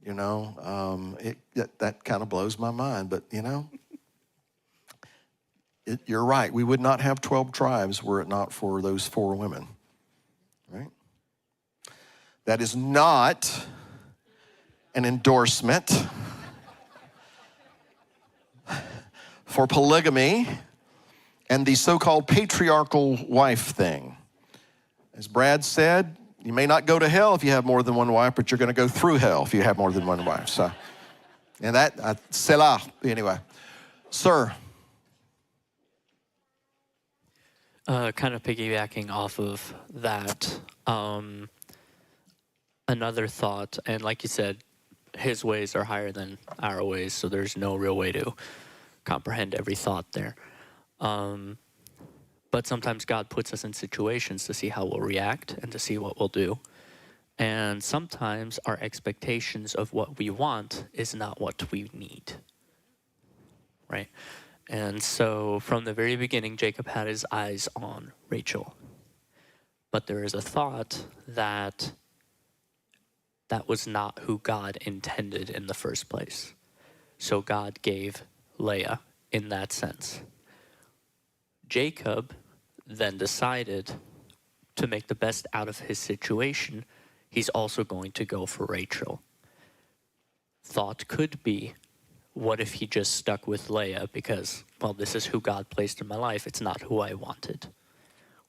you know, that kind of blows my mind. But you know, you're right. We would not have 12 tribes were it not for those 4 women, right? That is not an endorsement for polygamy and the so-called patriarchal wife thing. As Brad said, you may not go to hell if you have more than one wife, but you're going to go through hell if you have more than one wife. So, and that, Selah, anyway. Sir. Kind of piggybacking off of that, another thought, and like you said, his ways are higher than our ways, so there's no real way to comprehend every thought there. But sometimes God puts us in situations to see how we'll react and to see what we'll do. And sometimes our expectations of what we want is not what we need, right? And so from the very beginning, Jacob had his eyes on Rachel. But there is a thought that that was not who God intended in the first place. So God gave Leah in that sense. Jacob then decided to make the best out of his situation. He's also going to go for Rachel. Thought could be, what if he just stuck with Leah because, well, this is who God placed in my life. It's not who I wanted,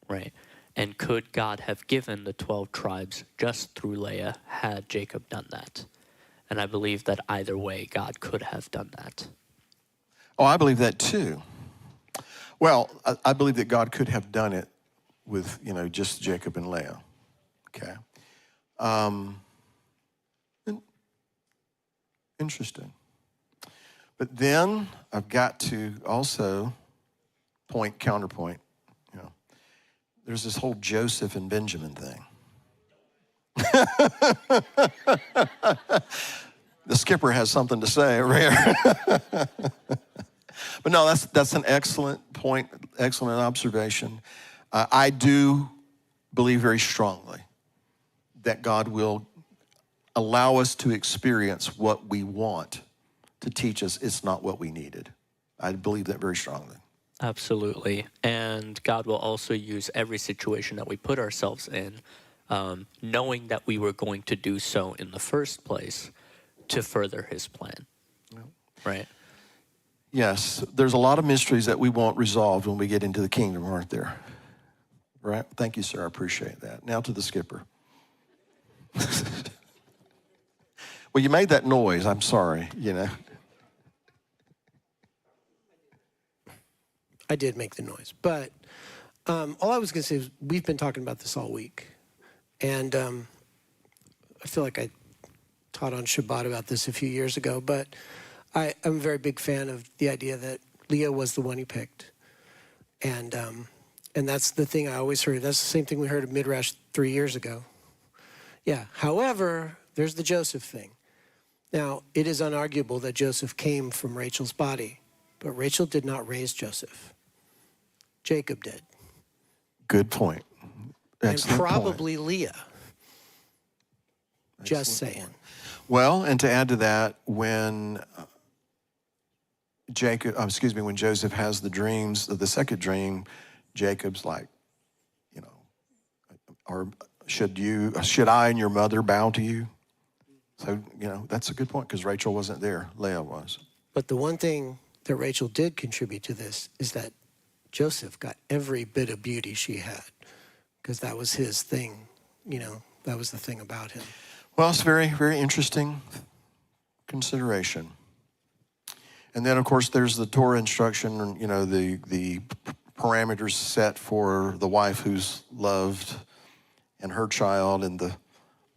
right? And could God have given the 12 tribes just through Leah had Jacob done that? And I believe that either way, God could have done that. Oh, I believe that too. Well, I believe that God could have done it with, you know, just Jacob and Leah. Okay. Interesting. But then I've got to also counterpoint, you know, there's this whole Joseph and Benjamin thing. The skipper has something to say over here. But no, that's an excellent point, excellent observation. I do believe very strongly that God will allow us to experience what we want to teach us it's not what we needed. I believe that very strongly. Absolutely. And God will also use every situation that we put ourselves in, knowing that we were going to do so in the first place to further his plan. Yep. Right? Yes, there's a lot of mysteries that we want resolved when we get into the kingdom, aren't there? Right? Thank you, sir. I appreciate that. Now to the skipper. Well, you made that noise. I'm sorry, you know. I did make the noise. But all I was going to say is we've been talking about this all week. And I feel like I taught on Shabbat about this a few years ago. But I'm a very big fan of the idea that Leah was the one he picked. And that's the thing I always heard. That's the same thing we heard of Midrash 3 years ago. Yeah. However, there's the Joseph thing. Now, it is unarguable that Joseph came from Rachel's body. But Rachel did not raise Joseph. Jacob did. Good point. Excellent and probably point. Leah. Excellent just saying. Point. Well, and to add to that, when Joseph has the dreams, the second dream, Jacob's like, you know, or should I and your mother bow to you? So, you know, that's a good point because Rachel wasn't there. Leah was. But the one thing that Rachel did contribute to this is that Joseph got every bit of beauty she had because that was his thing. You know, that was the thing about him. Well, it's very, very interesting consideration. And then, of course, there's the Torah instruction, you know, the parameters set for the wife who's loved and her child, and the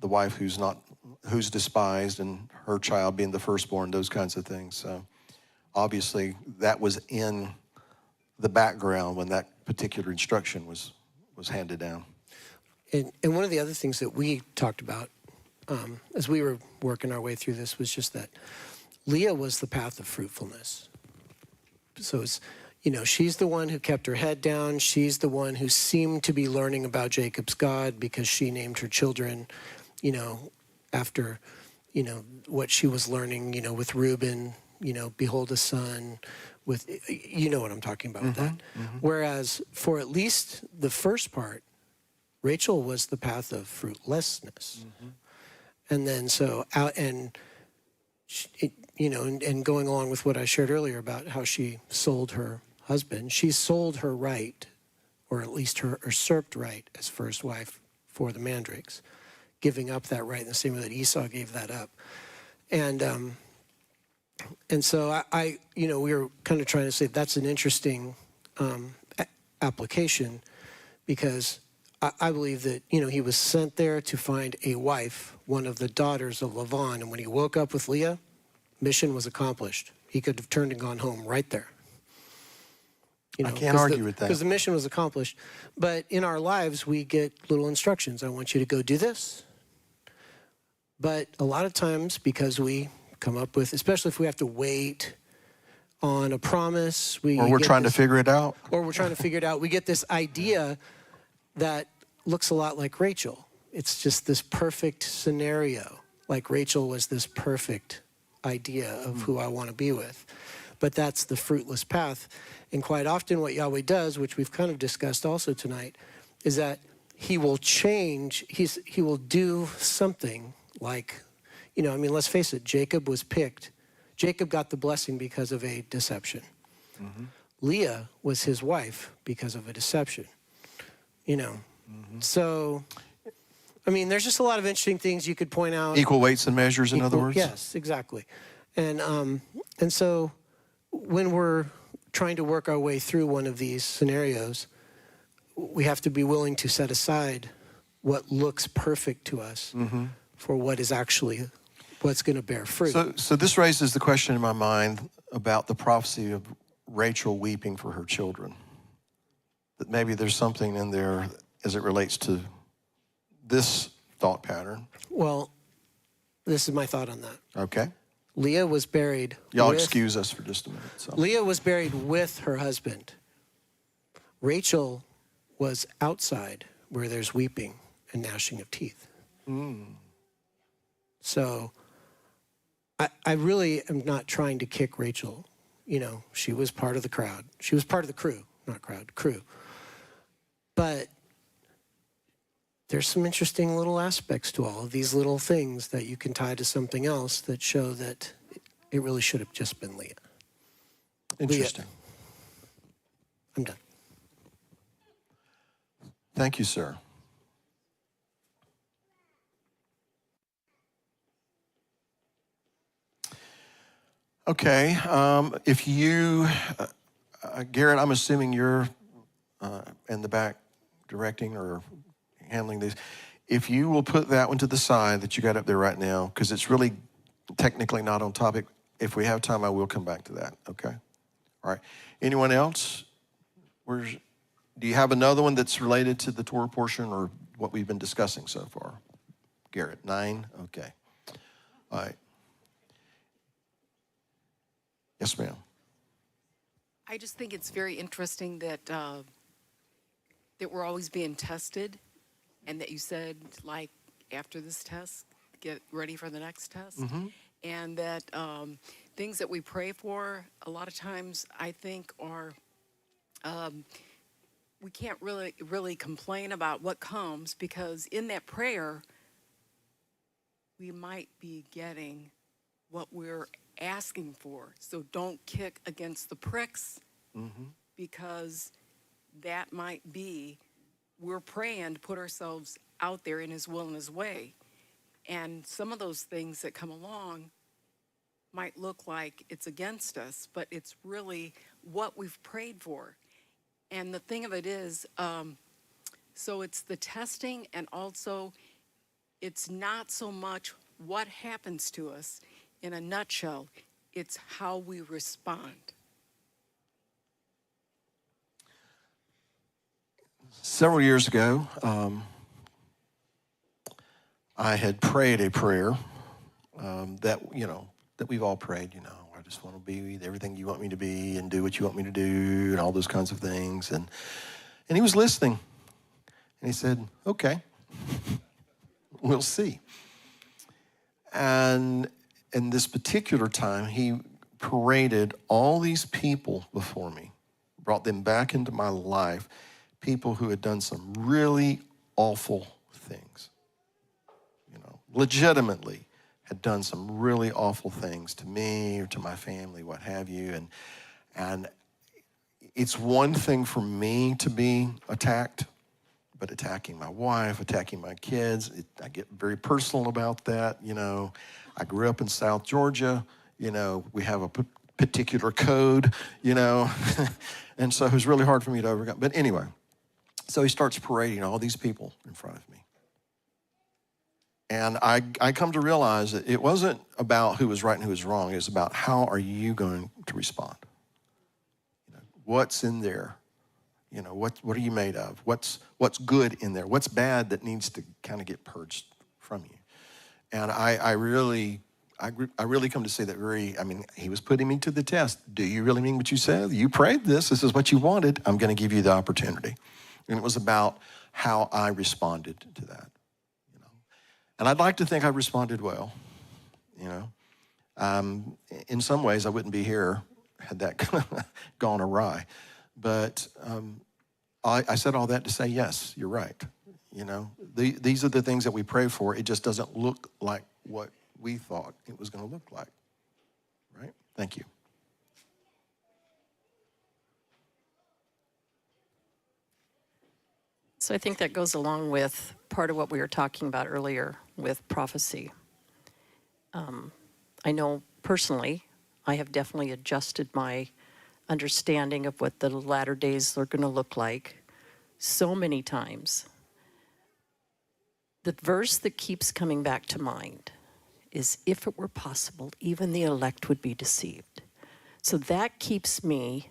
wife who's despised, and her child being the firstborn, those kinds of things. So obviously that was in the background when that particular instruction was handed down. And one of the other things that we talked about as we were working our way through this was just that Leah was the path of fruitfulness. So it's, you know, she's the one who kept her head down. She's the one who seemed to be learning about Jacob's God because she named her children, you know, after, you know, what she was learning, you know, with Reuben, you know, behold a son, with, you know what I'm talking about with that. Mm-hmm. Whereas for at least the first part, Rachel was the path of fruitlessness. Mm-hmm. And then so out and, you know, and going along with what I shared earlier about how she sold her husband, she sold her right, or at least her usurped right as first wife for the mandrakes, giving up that right in the same way that Esau gave that up. And so I you know, we were kind of trying to say that's an interesting application because I believe that, you know, he was sent there to find a wife, one of the daughters of Laban. And when he woke up with Leah, mission was accomplished. He could have turned and gone home right there. You know, I can't argue with that. Because the mission was accomplished. But in our lives, we get little instructions. I want you to go do this. But a lot of times, because we come up with, especially if we have to wait on a promise. Or we're trying to figure it out. Or we're trying to figure it out. We get this idea that looks a lot like Rachel. It's just this perfect scenario. Like Rachel was this perfect idea of who I want to be with. But that's the fruitless path. And quite often what Yahweh does, which we've kind of discussed also tonight, is that he will change, he will do something like, you know, I mean, let's face it, Jacob was picked. Jacob got the blessing because of a deception. Mm-hmm. Leah was his wife because of a deception. You know, so, I mean, there's just a lot of interesting things you could point out. Equal weights and measures, in other words? Yes, exactly. And so when we're trying to work our way through one of these scenarios, we have to be willing to set aside what looks perfect to us for what is actually, what's going to bear fruit. So this raises the question in my mind about the prophecy of Rachel weeping for her children. That maybe there's something in there as it relates to this thought pattern. Well, this is my thought on that. Okay. Leah was buried. Y'all excuse us for just a minute. So. Leah was buried with her husband. Rachel was outside where there's weeping and gnashing of teeth. So I really am not trying to kick Rachel. You know, she was part of the crowd. She was part of the crew, not crowd, crew. But there's some interesting little aspects to all of these little things that you can tie to something else that show that it really should have just been Leah. Interesting. I'm done. Thank you, sir. Okay, if you, Garrett, I'm assuming you're in the back directing or handling these. If you will put that one to the side that you got up there right now, because it's really technically not on topic. If we have time, I will come back to that, okay? All right. Anyone else? Do you have another one that's related to the Torah portion or what we've been discussing so far? Garrett, 9? Okay. All right. Yes, ma'am. I just think it's very interesting that that we're always being tested, and that you said, like, after this test, get ready for the next test. And that things that we pray for, a lot of times, I think, are we can't really complain about what comes, because in that prayer, we might be getting what we're asking for. So don't kick against the pricks, because that might be, we're praying to put ourselves out there in his will and his way. And some of those things that come along might look like it's against us, but it's really what we've prayed for. And the thing of it is, so it's the testing, and also it's not so much what happens to us in a nutshell, it's how we respond. Several years ago, I had prayed a prayer that we've all prayed. I just want to be everything you want me to be and do what you want me to do and all those kinds of things. And he was listening, and he said, "Okay, we'll see." And in this particular time, he paraded all these people before me, brought them back into my life, people who had done some really awful things, legitimately had done some really awful things to me or to my family, what have you. And it's one thing for me to be attacked, but attacking my wife, attacking my kids, I get very personal about that. I grew up in South Georgia. We have a particular code, and so it was really hard for me to overcome. But anyway, so he starts parading all these people in front of me. And I come to realize that it wasn't about who was right and who was wrong. It was about how are you going to respond? What's in there? What are you made of? What's good in there? What's bad that needs to kind of get purged from you? And I really come to say that he was putting me to the test. Do you really mean what you said? You prayed this. This is what you wanted. I'm going to give you the opportunity. And it was about how I responded to that. And I'd like to think I responded well. In some ways I wouldn't be here had that gone awry. But I said all that to say, yes, you're right. These are the things that we pray for. It just doesn't look like what we thought it was going to look like. Right? Thank you. So I think that goes along with part of what we were talking about earlier with prophecy. I know personally, I have definitely adjusted my understanding of what the latter days are going to look like so many times. The verse that keeps coming back to mind is, if it were possible, even the elect would be deceived. So that keeps me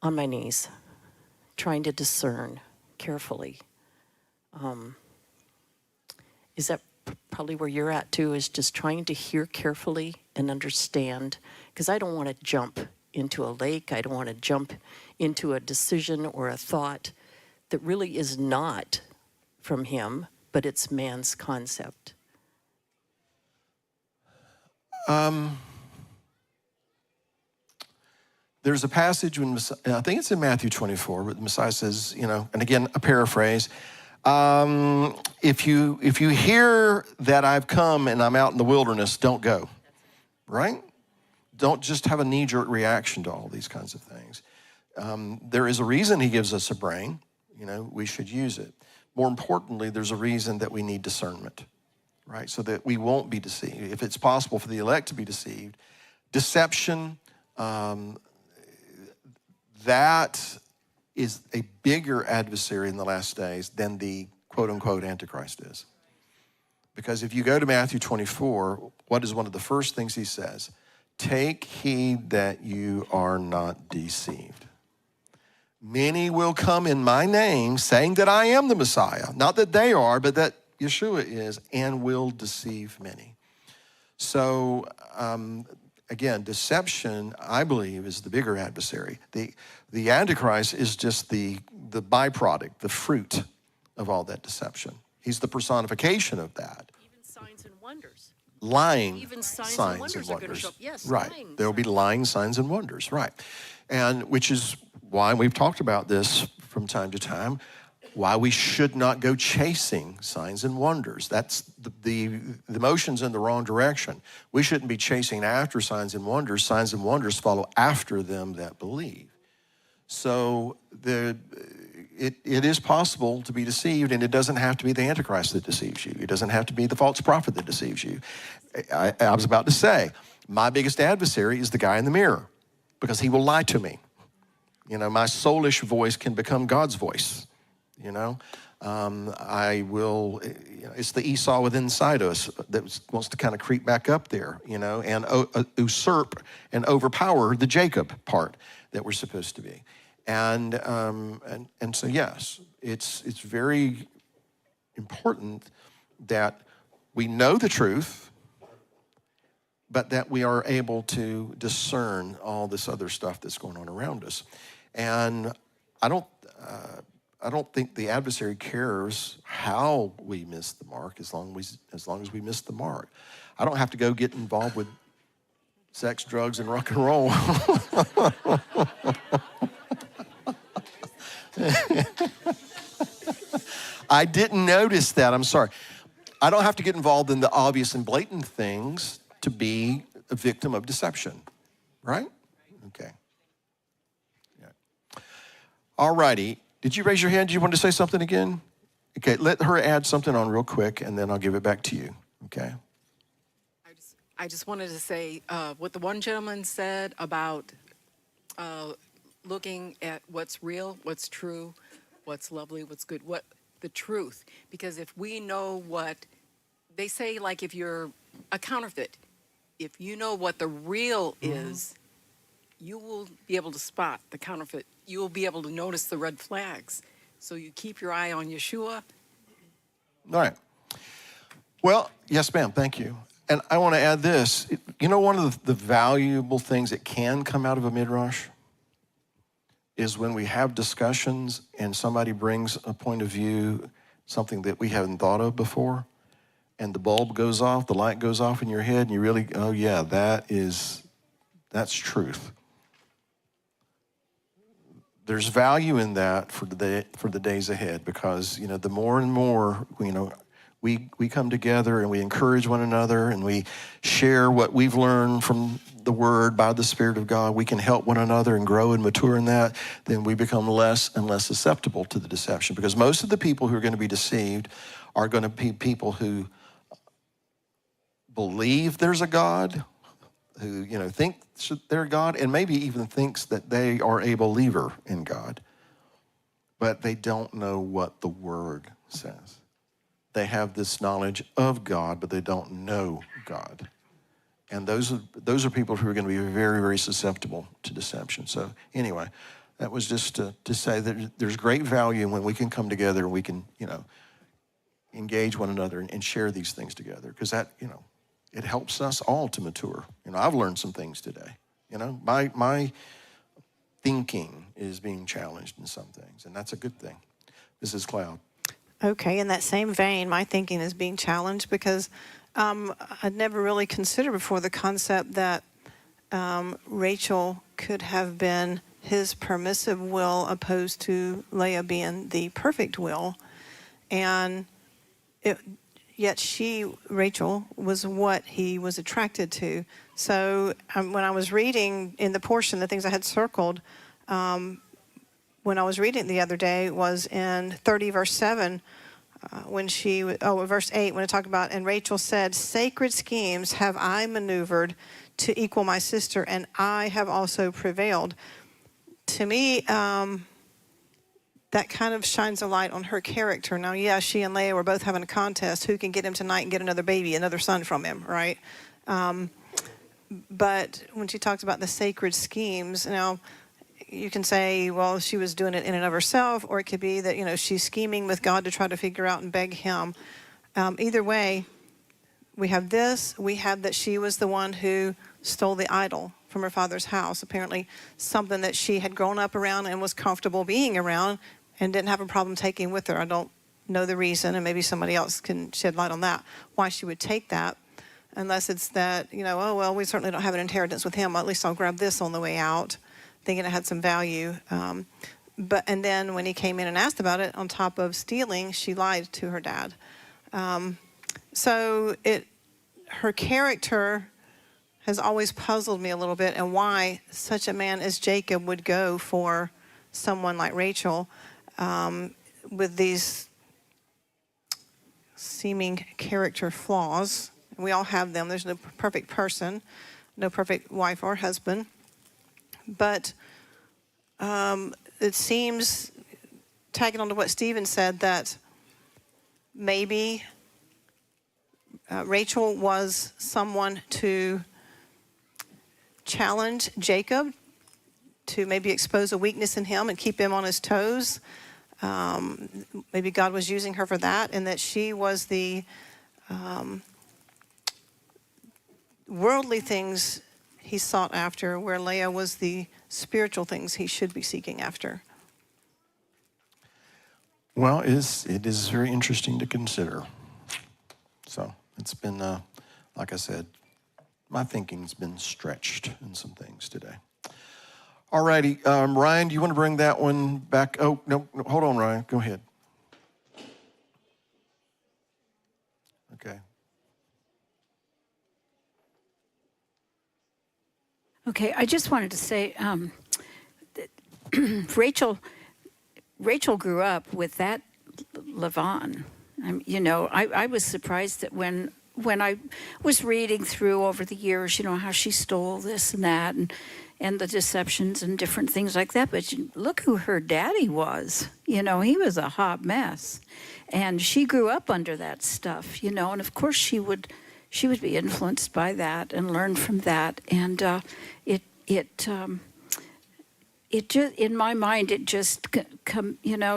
on my knees, trying to discern carefully. Is that probably where you're at too, is just trying to hear carefully and understand? Because I don't want to jump into a lake. I don't want to jump into a decision or a thought that really is not from him, but it's man's concept. There's a passage when I think it's in Matthew 24, where the Messiah says, and again, a paraphrase, if you hear that I've come and I'm out in the wilderness, don't go, right? Don't just have a knee-jerk reaction to all these kinds of things. There is a reason he gives us a brain. We should use it. More importantly, there's a reason that we need discernment, right? So that we won't be deceived. If it's possible for the elect to be deceived, deception, that is a bigger adversary in the last days than the quote-unquote Antichrist is. Because if you go to Matthew 24, what is one of the first things he says? Take heed that you are not deceived. Many will come in my name, saying that I am the Messiah. Not that they are, but that Yeshua is, and will deceive many. So, again, deception, I believe, is the bigger adversary. The Antichrist is just the byproduct, the fruit of all that deception. He's the personification of that. Even signs and wonders. Lying Even signs and and wonders are going to show up. Yes, right. lying There will be signs. lying signs and wonders, right. And which is why we've talked about this from from time to time, why we should not go chasing signs and wonders. That's the motion's in the wrong direction. We shouldn't be chasing after signs and wonders. Signs and wonders follow after them that believe. So it is possible to be deceived, and it doesn't have to be the Antichrist that deceives you. It doesn't have to be the false prophet that deceives you. I was about to say, my biggest adversary is the guy in the mirror, because he will lie to me. You know, my soulish voice can become God's voice. You know, it's the Esau within inside us that wants to kind of creep back up there, you know, and usurp and overpower the Jacob part that we're supposed to be. And so, yes, it's very important that we know the truth, but that we are able to discern all this other stuff that's going on around us. And I don't think the adversary cares how we miss the mark as long as we miss the mark. I don't have to go get involved with sex, drugs, and rock and roll. I didn't notice that. I'm sorry. I don't have to get involved in the obvious and blatant things to be a victim of deception, right? Okay. Yeah. All righty. Did you raise your hand? Did you want to say something again? Okay, let her add something on real quick, and then I'll give it back to you, okay? I just wanted to say what the one gentleman said about looking at what's real, what's true, what's lovely, what's good, what the truth. Because if we know what they say, like if you're a counterfeit, if you know what the real is, you will be able to spot the counterfeit. You will be able to notice the red flags. So you keep your eye on Yeshua. All right. Well, yes, ma'am. Thank you. And I want to add this. You know, one of the valuable things that can come out of a Midrash is when we have discussions and somebody brings a point of view, something that we haven't thought of before, and the bulb goes off, the light goes off in your head, and you really, oh yeah, that's truth. There's value in that for the days ahead, because, you know, the more and more, you know, we come together and we encourage one another and we share what we've learned from the Word by the Spirit of God. We can help one another and grow and mature in that. Then we become less and less susceptible to the deception, because most of the people who are going to be deceived are going to be people who believe there's a God, who, you know, think they're God, and maybe even thinks that they are a believer in God, but they don't know what the Word says. They have this knowledge of God, but they don't know God. And those are people who are going to be very, very susceptible to deception. So anyway, that was just to say that there's great value when we can come together and we can, you know, engage one another and share these things together, because that, you know, it helps us all to mature. You know, I've learned some things today. You know, my thinking is being challenged in some things, and that's a good thing. Mrs. Cloud. Okay, in that same vein, my thinking is being challenged because I'd never really considered before the concept that Rachel could have been his permissive will opposed to Leah being the perfect will. And yet Rachel, was what he was attracted to. So when I was reading in the portion, the things I had circled, when I was reading it the other day, was in 30 verse 7, verse 8, when it talked about, and Rachel said, sacred schemes have I maneuvered to equal my sister, and I have also prevailed. To me, that kind of shines a light on her character. Now, yeah, she and Leah were both having a contest. Who can get him tonight and get another baby, another son from him, right? But when she talks about the sacred schemes, now, you can say, well, she was doing it in and of herself, or it could be that, you know, she's scheming with God to try to figure out and beg him. Either way, we have this. We have that she was the one who stole the idol from her father's house, apparently something that she had grown up around and was comfortable being around and didn't have a problem taking with her. I don't know the reason, and maybe somebody else can shed light on that, why she would take that, unless it's that, you know, oh, well, we certainly don't have an inheritance with him. At least I'll grab this on the way out, thinking it had some value. And then when he came in and asked about it, on top of stealing, she lied to her dad. So her character has always puzzled me a little bit, and why such a man as Jacob would go for someone like Rachel with these seeming character flaws. We all have them. There's no perfect person, no perfect wife or husband. But it seems, tagging on to what Stephen said, that maybe Rachel was someone to challenge Jacob, to maybe expose a weakness in him and keep him on his toes. Maybe God was using her for that, and that she was the worldly things he sought after, where Leah was the spiritual things he should be seeking after. Well, it is very interesting to consider. So it's been, like I said, my thinking's been stretched in some things today. All righty, Ryan, do you want to bring that one back? Oh, no, hold on, Ryan, go ahead. Okay. Okay, I just wanted to say, that Rachel grew up with that Laban. I was surprised that when I was reading through over the years, how she stole this and that, and the deceptions and different things like that. But look who her daddy was. He was a hot mess, and she grew up under that stuff. And of course she would be influenced by that and learn from that. And it just, in my mind, it just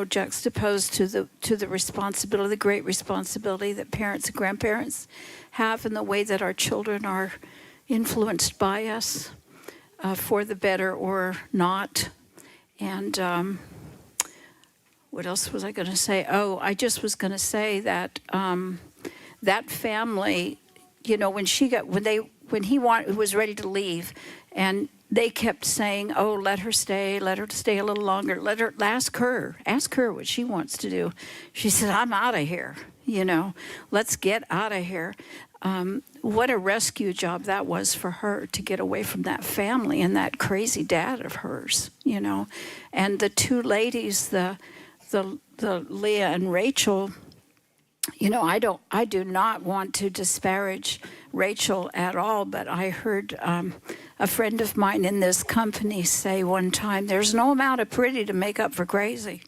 juxtaposed to the responsibility, the great responsibility that parents and grandparents have, in the way that our children are influenced by us, for the better or not. And what else was I going to say? Oh, I just was going to say that that family, when he was ready to leave, and they kept saying, "Oh, let her stay a little longer. Ask her what she wants to do." She said, "I'm out of here. Let's get out of here." What a rescue job that was for her, to get away from that family and that crazy dad of hers. And the two ladies, the Leah and Rachel. I do not want to disparage Rachel at all, but I heard a friend of mine in this company say one time, "There's no amount of pretty to make up for crazy,"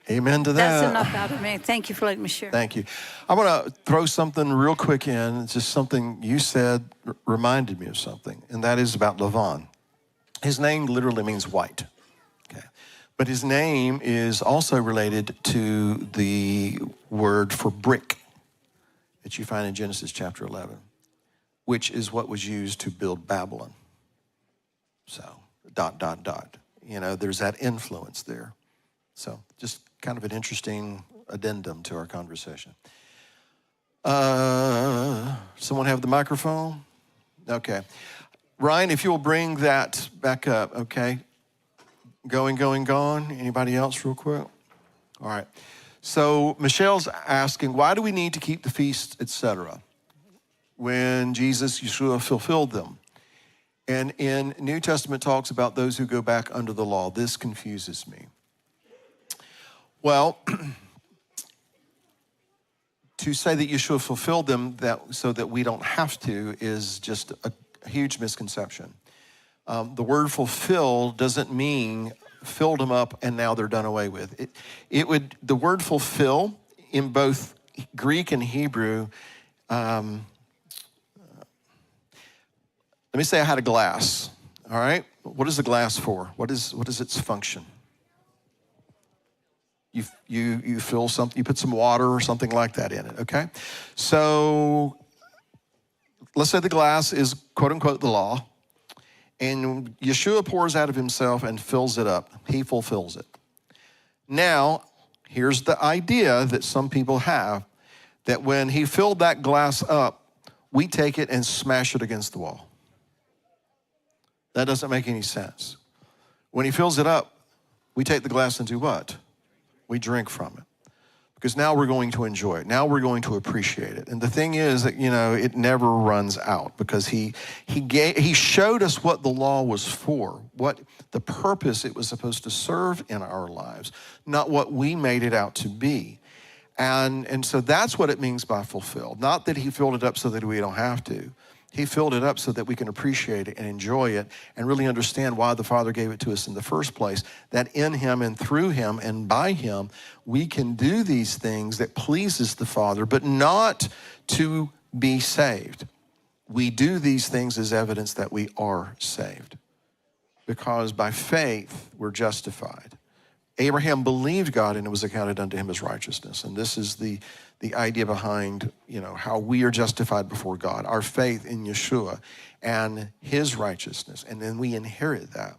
Amen to that. That's enough out of me. Thank you for letting me share. Thank you. I want to throw something real quick in. It's just something you said reminded me of something, and that is about Laban. His name literally means white. Okay. But his name is also related to the word for brick that you find in Genesis chapter 11, which is what was used to build Babylon. So, ... There's that influence there. So, just kind of an interesting addendum to our conversation. Someone have the microphone? Okay. Ryan, if you will bring that back up, okay? Going, gone. Anybody else real quick? All right. So Michelle's asking, why do we need to keep the feast, etc., when Yeshua fulfilled them? And in New Testament talks about those who go back under the law. This confuses me. Well, to say that Yeshua fulfilled them so that we don't have to is just a huge misconception. The word fulfill doesn't mean filled them up and now they're done away with. The word fulfill in both Greek and Hebrew, let me say I had a glass, all right? What is the glass for? What is its function? You fill something, you put some water or something like that in it, okay? So let's say the glass is quote unquote the law, and Yeshua pours out of himself and fills it up. He fulfills it. Now, here's the idea that some people have, that when he filled that glass up, we take it and smash it against the wall. That doesn't make any sense. When he fills it up, we take the glass and do what? We drink from it. Because now we're going to enjoy it. Now we're going to appreciate it. And the thing is that, it never runs out, because he showed us what the law was for, what the purpose it was supposed to serve in our lives, not what we made it out to be. And so that's what it means by fulfilled. Not that he filled it up so that we don't have to. He filled it up so that we can appreciate it and enjoy it and really understand why the Father gave it to us in the first place, that in him and through him and by him, we can do these things that pleases the Father, but not to be saved. We do these things as evidence that we are saved, because by faith, we're justified. Abraham believed God, and it was accounted unto him as righteousness. And this is the idea behind, how we are justified before God, our faith in Yeshua and his righteousness. And then we inherit that.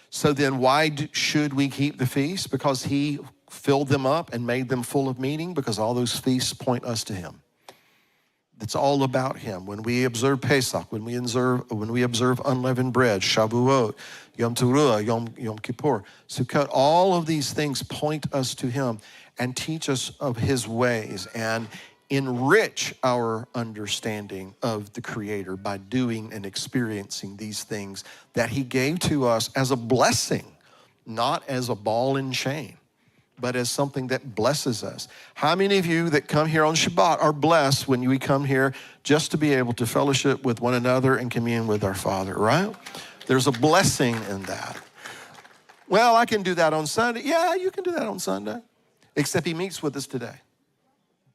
So then why should we keep the feast? Because he filled them up and made them full of meaning, because all those feasts point us to him. It's all about him. When we observe Pesach, when we observe unleavened bread, Shavuot, Yom Teruah, Yom Kippur, Sukkot, all of these things point us to him and teach us of his ways and enrich our understanding of the Creator by doing and experiencing these things that he gave to us as a blessing, not as a ball and chain, but as something that blesses us. How many of you that come here on Shabbat are blessed when we come here just to be able to fellowship with one another and commune with our Father, right? There's a blessing in that. Well, I can do that on Sunday. Yeah, you can do that on Sunday, except he meets with us today.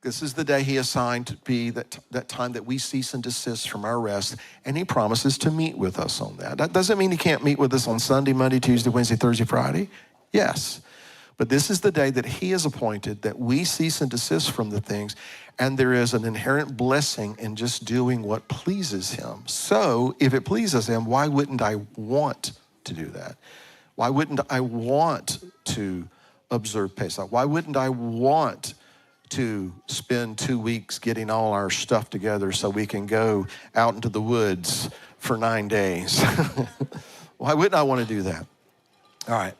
This is the day he assigned to be that time that we cease and desist from our rest, and he promises to meet with us on that. That doesn't mean he can't meet with us on Sunday, Monday, Tuesday, Wednesday, Thursday, Friday. Yes. But this is the day that he has appointed that we cease and desist from the things, and there is an inherent blessing in just doing what pleases him. So if it pleases him, why wouldn't I want to do that? Why wouldn't I want to observe Pesach? Why wouldn't I want to spend 2 weeks getting all our stuff together so we can go out into the woods for 9 days? Why wouldn't I want to do that? All right.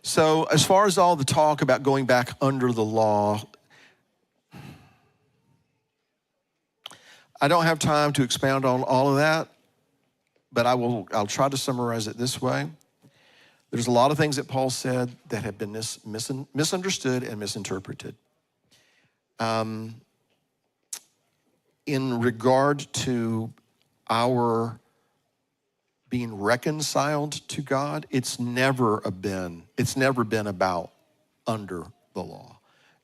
So as far as all the talk about going back under the law, I don't have time to expound on all of that, but I'll try to summarize it this way. There's a lot of things that Paul said that have been misunderstood and misinterpreted. In regard to our being reconciled to God, it's never been about under the law.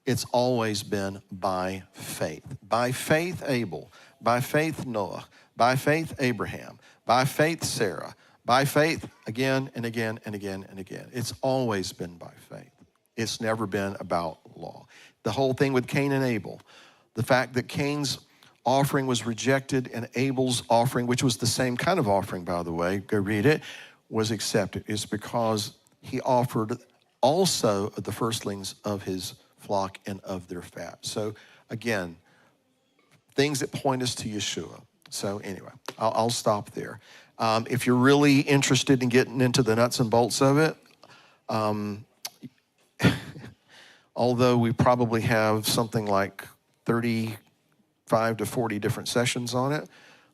It's always been by faith. By faith Abel, by faith Noah, by faith Abraham, by faith Sarah, by faith again and again and again and again. It's always been by faith. It's never been about law. The whole thing with Cain and Abel, the fact that Cain's offering was rejected and Abel's offering, which was the same kind of offering, by the way, go read it, was accepted. It's because he offered also the firstlings of his flock and of their fat. So again, things that point us to Yeshua. So anyway, I'll stop there. If you're really interested in getting into the nuts and bolts of it, although we probably have something like 35 to 40 different sessions on it.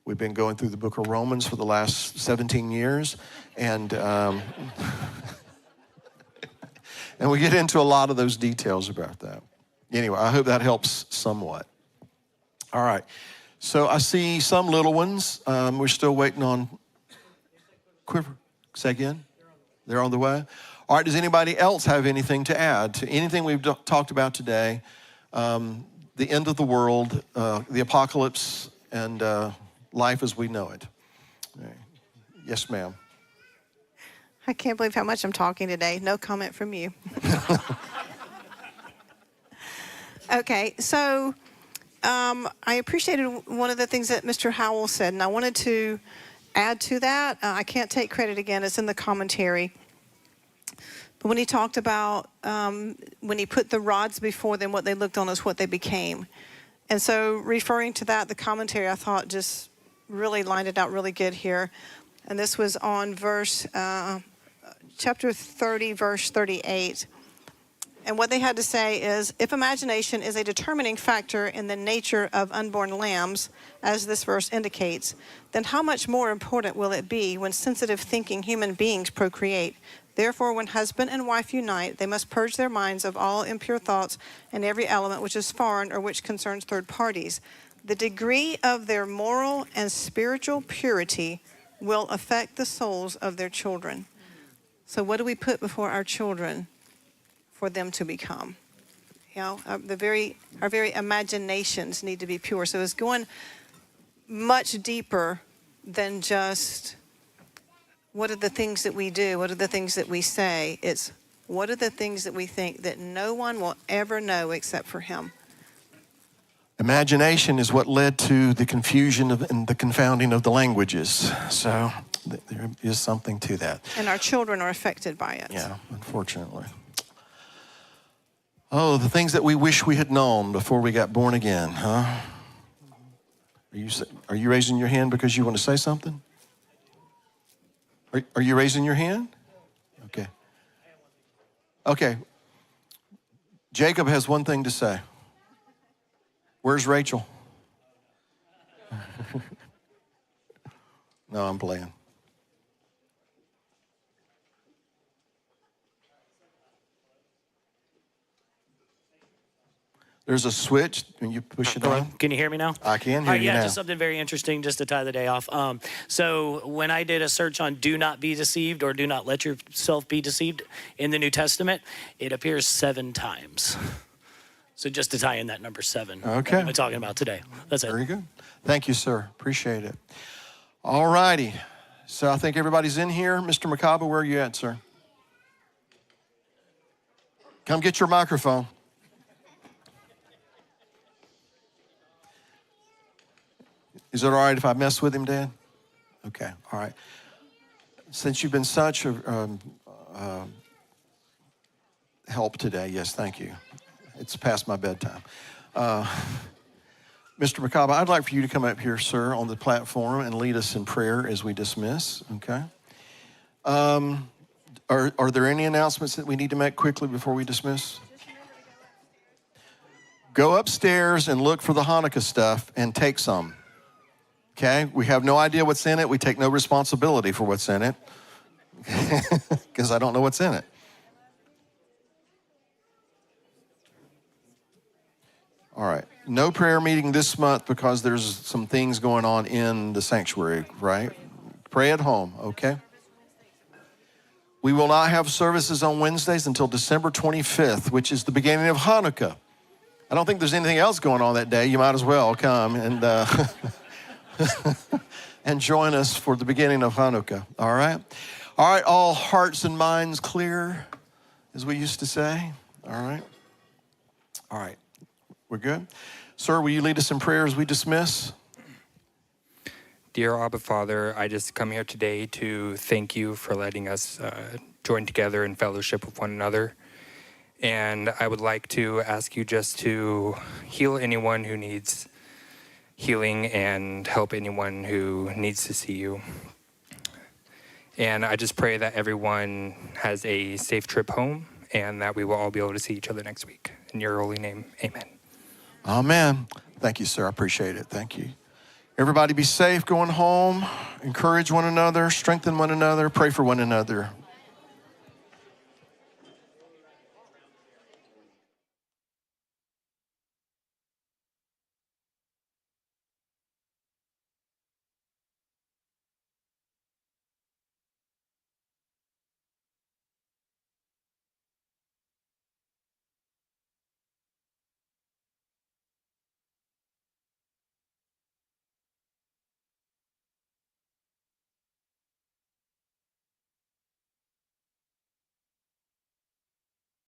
We've been going through the book of Romans for the last 17 years. And, and we get into a lot of those details about that. Anyway, I hope that helps somewhat. All right. So I see some little ones. We're still waiting on Quiver. Say again? They're on the way? All right. Does anybody else have anything to add to anything we've talked about today? The end of the world, the apocalypse, and life as we know it. Yes, ma'am. I can't believe how much I'm talking today. No comment from you. Okay, so I appreciated one of the things that Mr. Howell said, and I wanted to add to that. I can't take credit again. It's in the commentary. But when he talked about when he put the rods before them, what they looked on is what they became. And so referring to that, the commentary, I thought just really lined it out really good here. And this was on chapter 30, verse 38. And what they had to say is, if imagination is a determining factor in the nature of unborn lambs, as this verse indicates, then how much more important will it be when sensitive thinking human beings procreate? Therefore, when husband and wife unite, they must purge their minds of all impure thoughts and every element which is foreign or which concerns third parties. The degree of their moral and spiritual purity will affect the souls of their children. So what do we put before our children for them to become? You know, our very imaginations need to be pure. So it's going much deeper than just what are the things that we do, what are the things that we say. It's what are the things that we think that no one will ever know except for him. Imagination is what led to the confusion and the confounding of the languages. So there is something to that. And our children are affected by it. Yeah, unfortunately. Oh, the things that we wish we had known before we got born again, huh? Are you raising your hand because you want to say something? Are you raising your hand? Okay. Okay. Jacob has one thing to say. Where's Rachel? No, I'm playing. There's a switch, and you push it on. Can you hear me now? I can hear you now. Just something very interesting just to tie the day off. So when I did a search on do not be deceived or do not let yourself be deceived in the New Testament, it appears 7 times. So just to tie in that number 7 Okay. that we're talking about today. That's it. Very good. Thank you, sir. Appreciate it. All righty. So I think everybody's in here. Mr. Makaba, where are you at, sir? Come get your microphone. Is it all right if I mess with him, Dad? Okay, all right. Since you've been such a help today, yes, thank you. It's past my bedtime. Mr. Makaba, I'd like for you to come up here, sir, on the platform and lead us in prayer as we dismiss, okay? Are there any announcements that we need to make quickly before we dismiss? Go upstairs and look for the Hanukkah stuff and take some. Okay, we have no idea what's in it. We take no responsibility for what's in it because I don't know what's in it. All right, no prayer meeting this month because there's some things going on in the sanctuary, right? Pray at home, okay? We will not have services on Wednesdays until December 25th, which is the beginning of Hanukkah. I don't think there's anything else going on that day. You might as well come and and join us for the beginning of Hanukkah, all right? All right, all hearts and minds clear, as we used to say, all right? All right, we're good? Sir, will you lead us in prayer as we dismiss? Dear Abba Father, I just come here today to thank you for letting us join together in fellowship with one another. And I would like to ask you just to heal anyone who needs healing and help anyone who needs to see you. And I just pray that everyone has a safe trip home and that we will all be able to see each other next week. In your holy name, amen. Amen. Thank you, sir. I appreciate it. Thank you. Everybody be safe going home. Encourage one another. Strengthen one another. Pray for one another.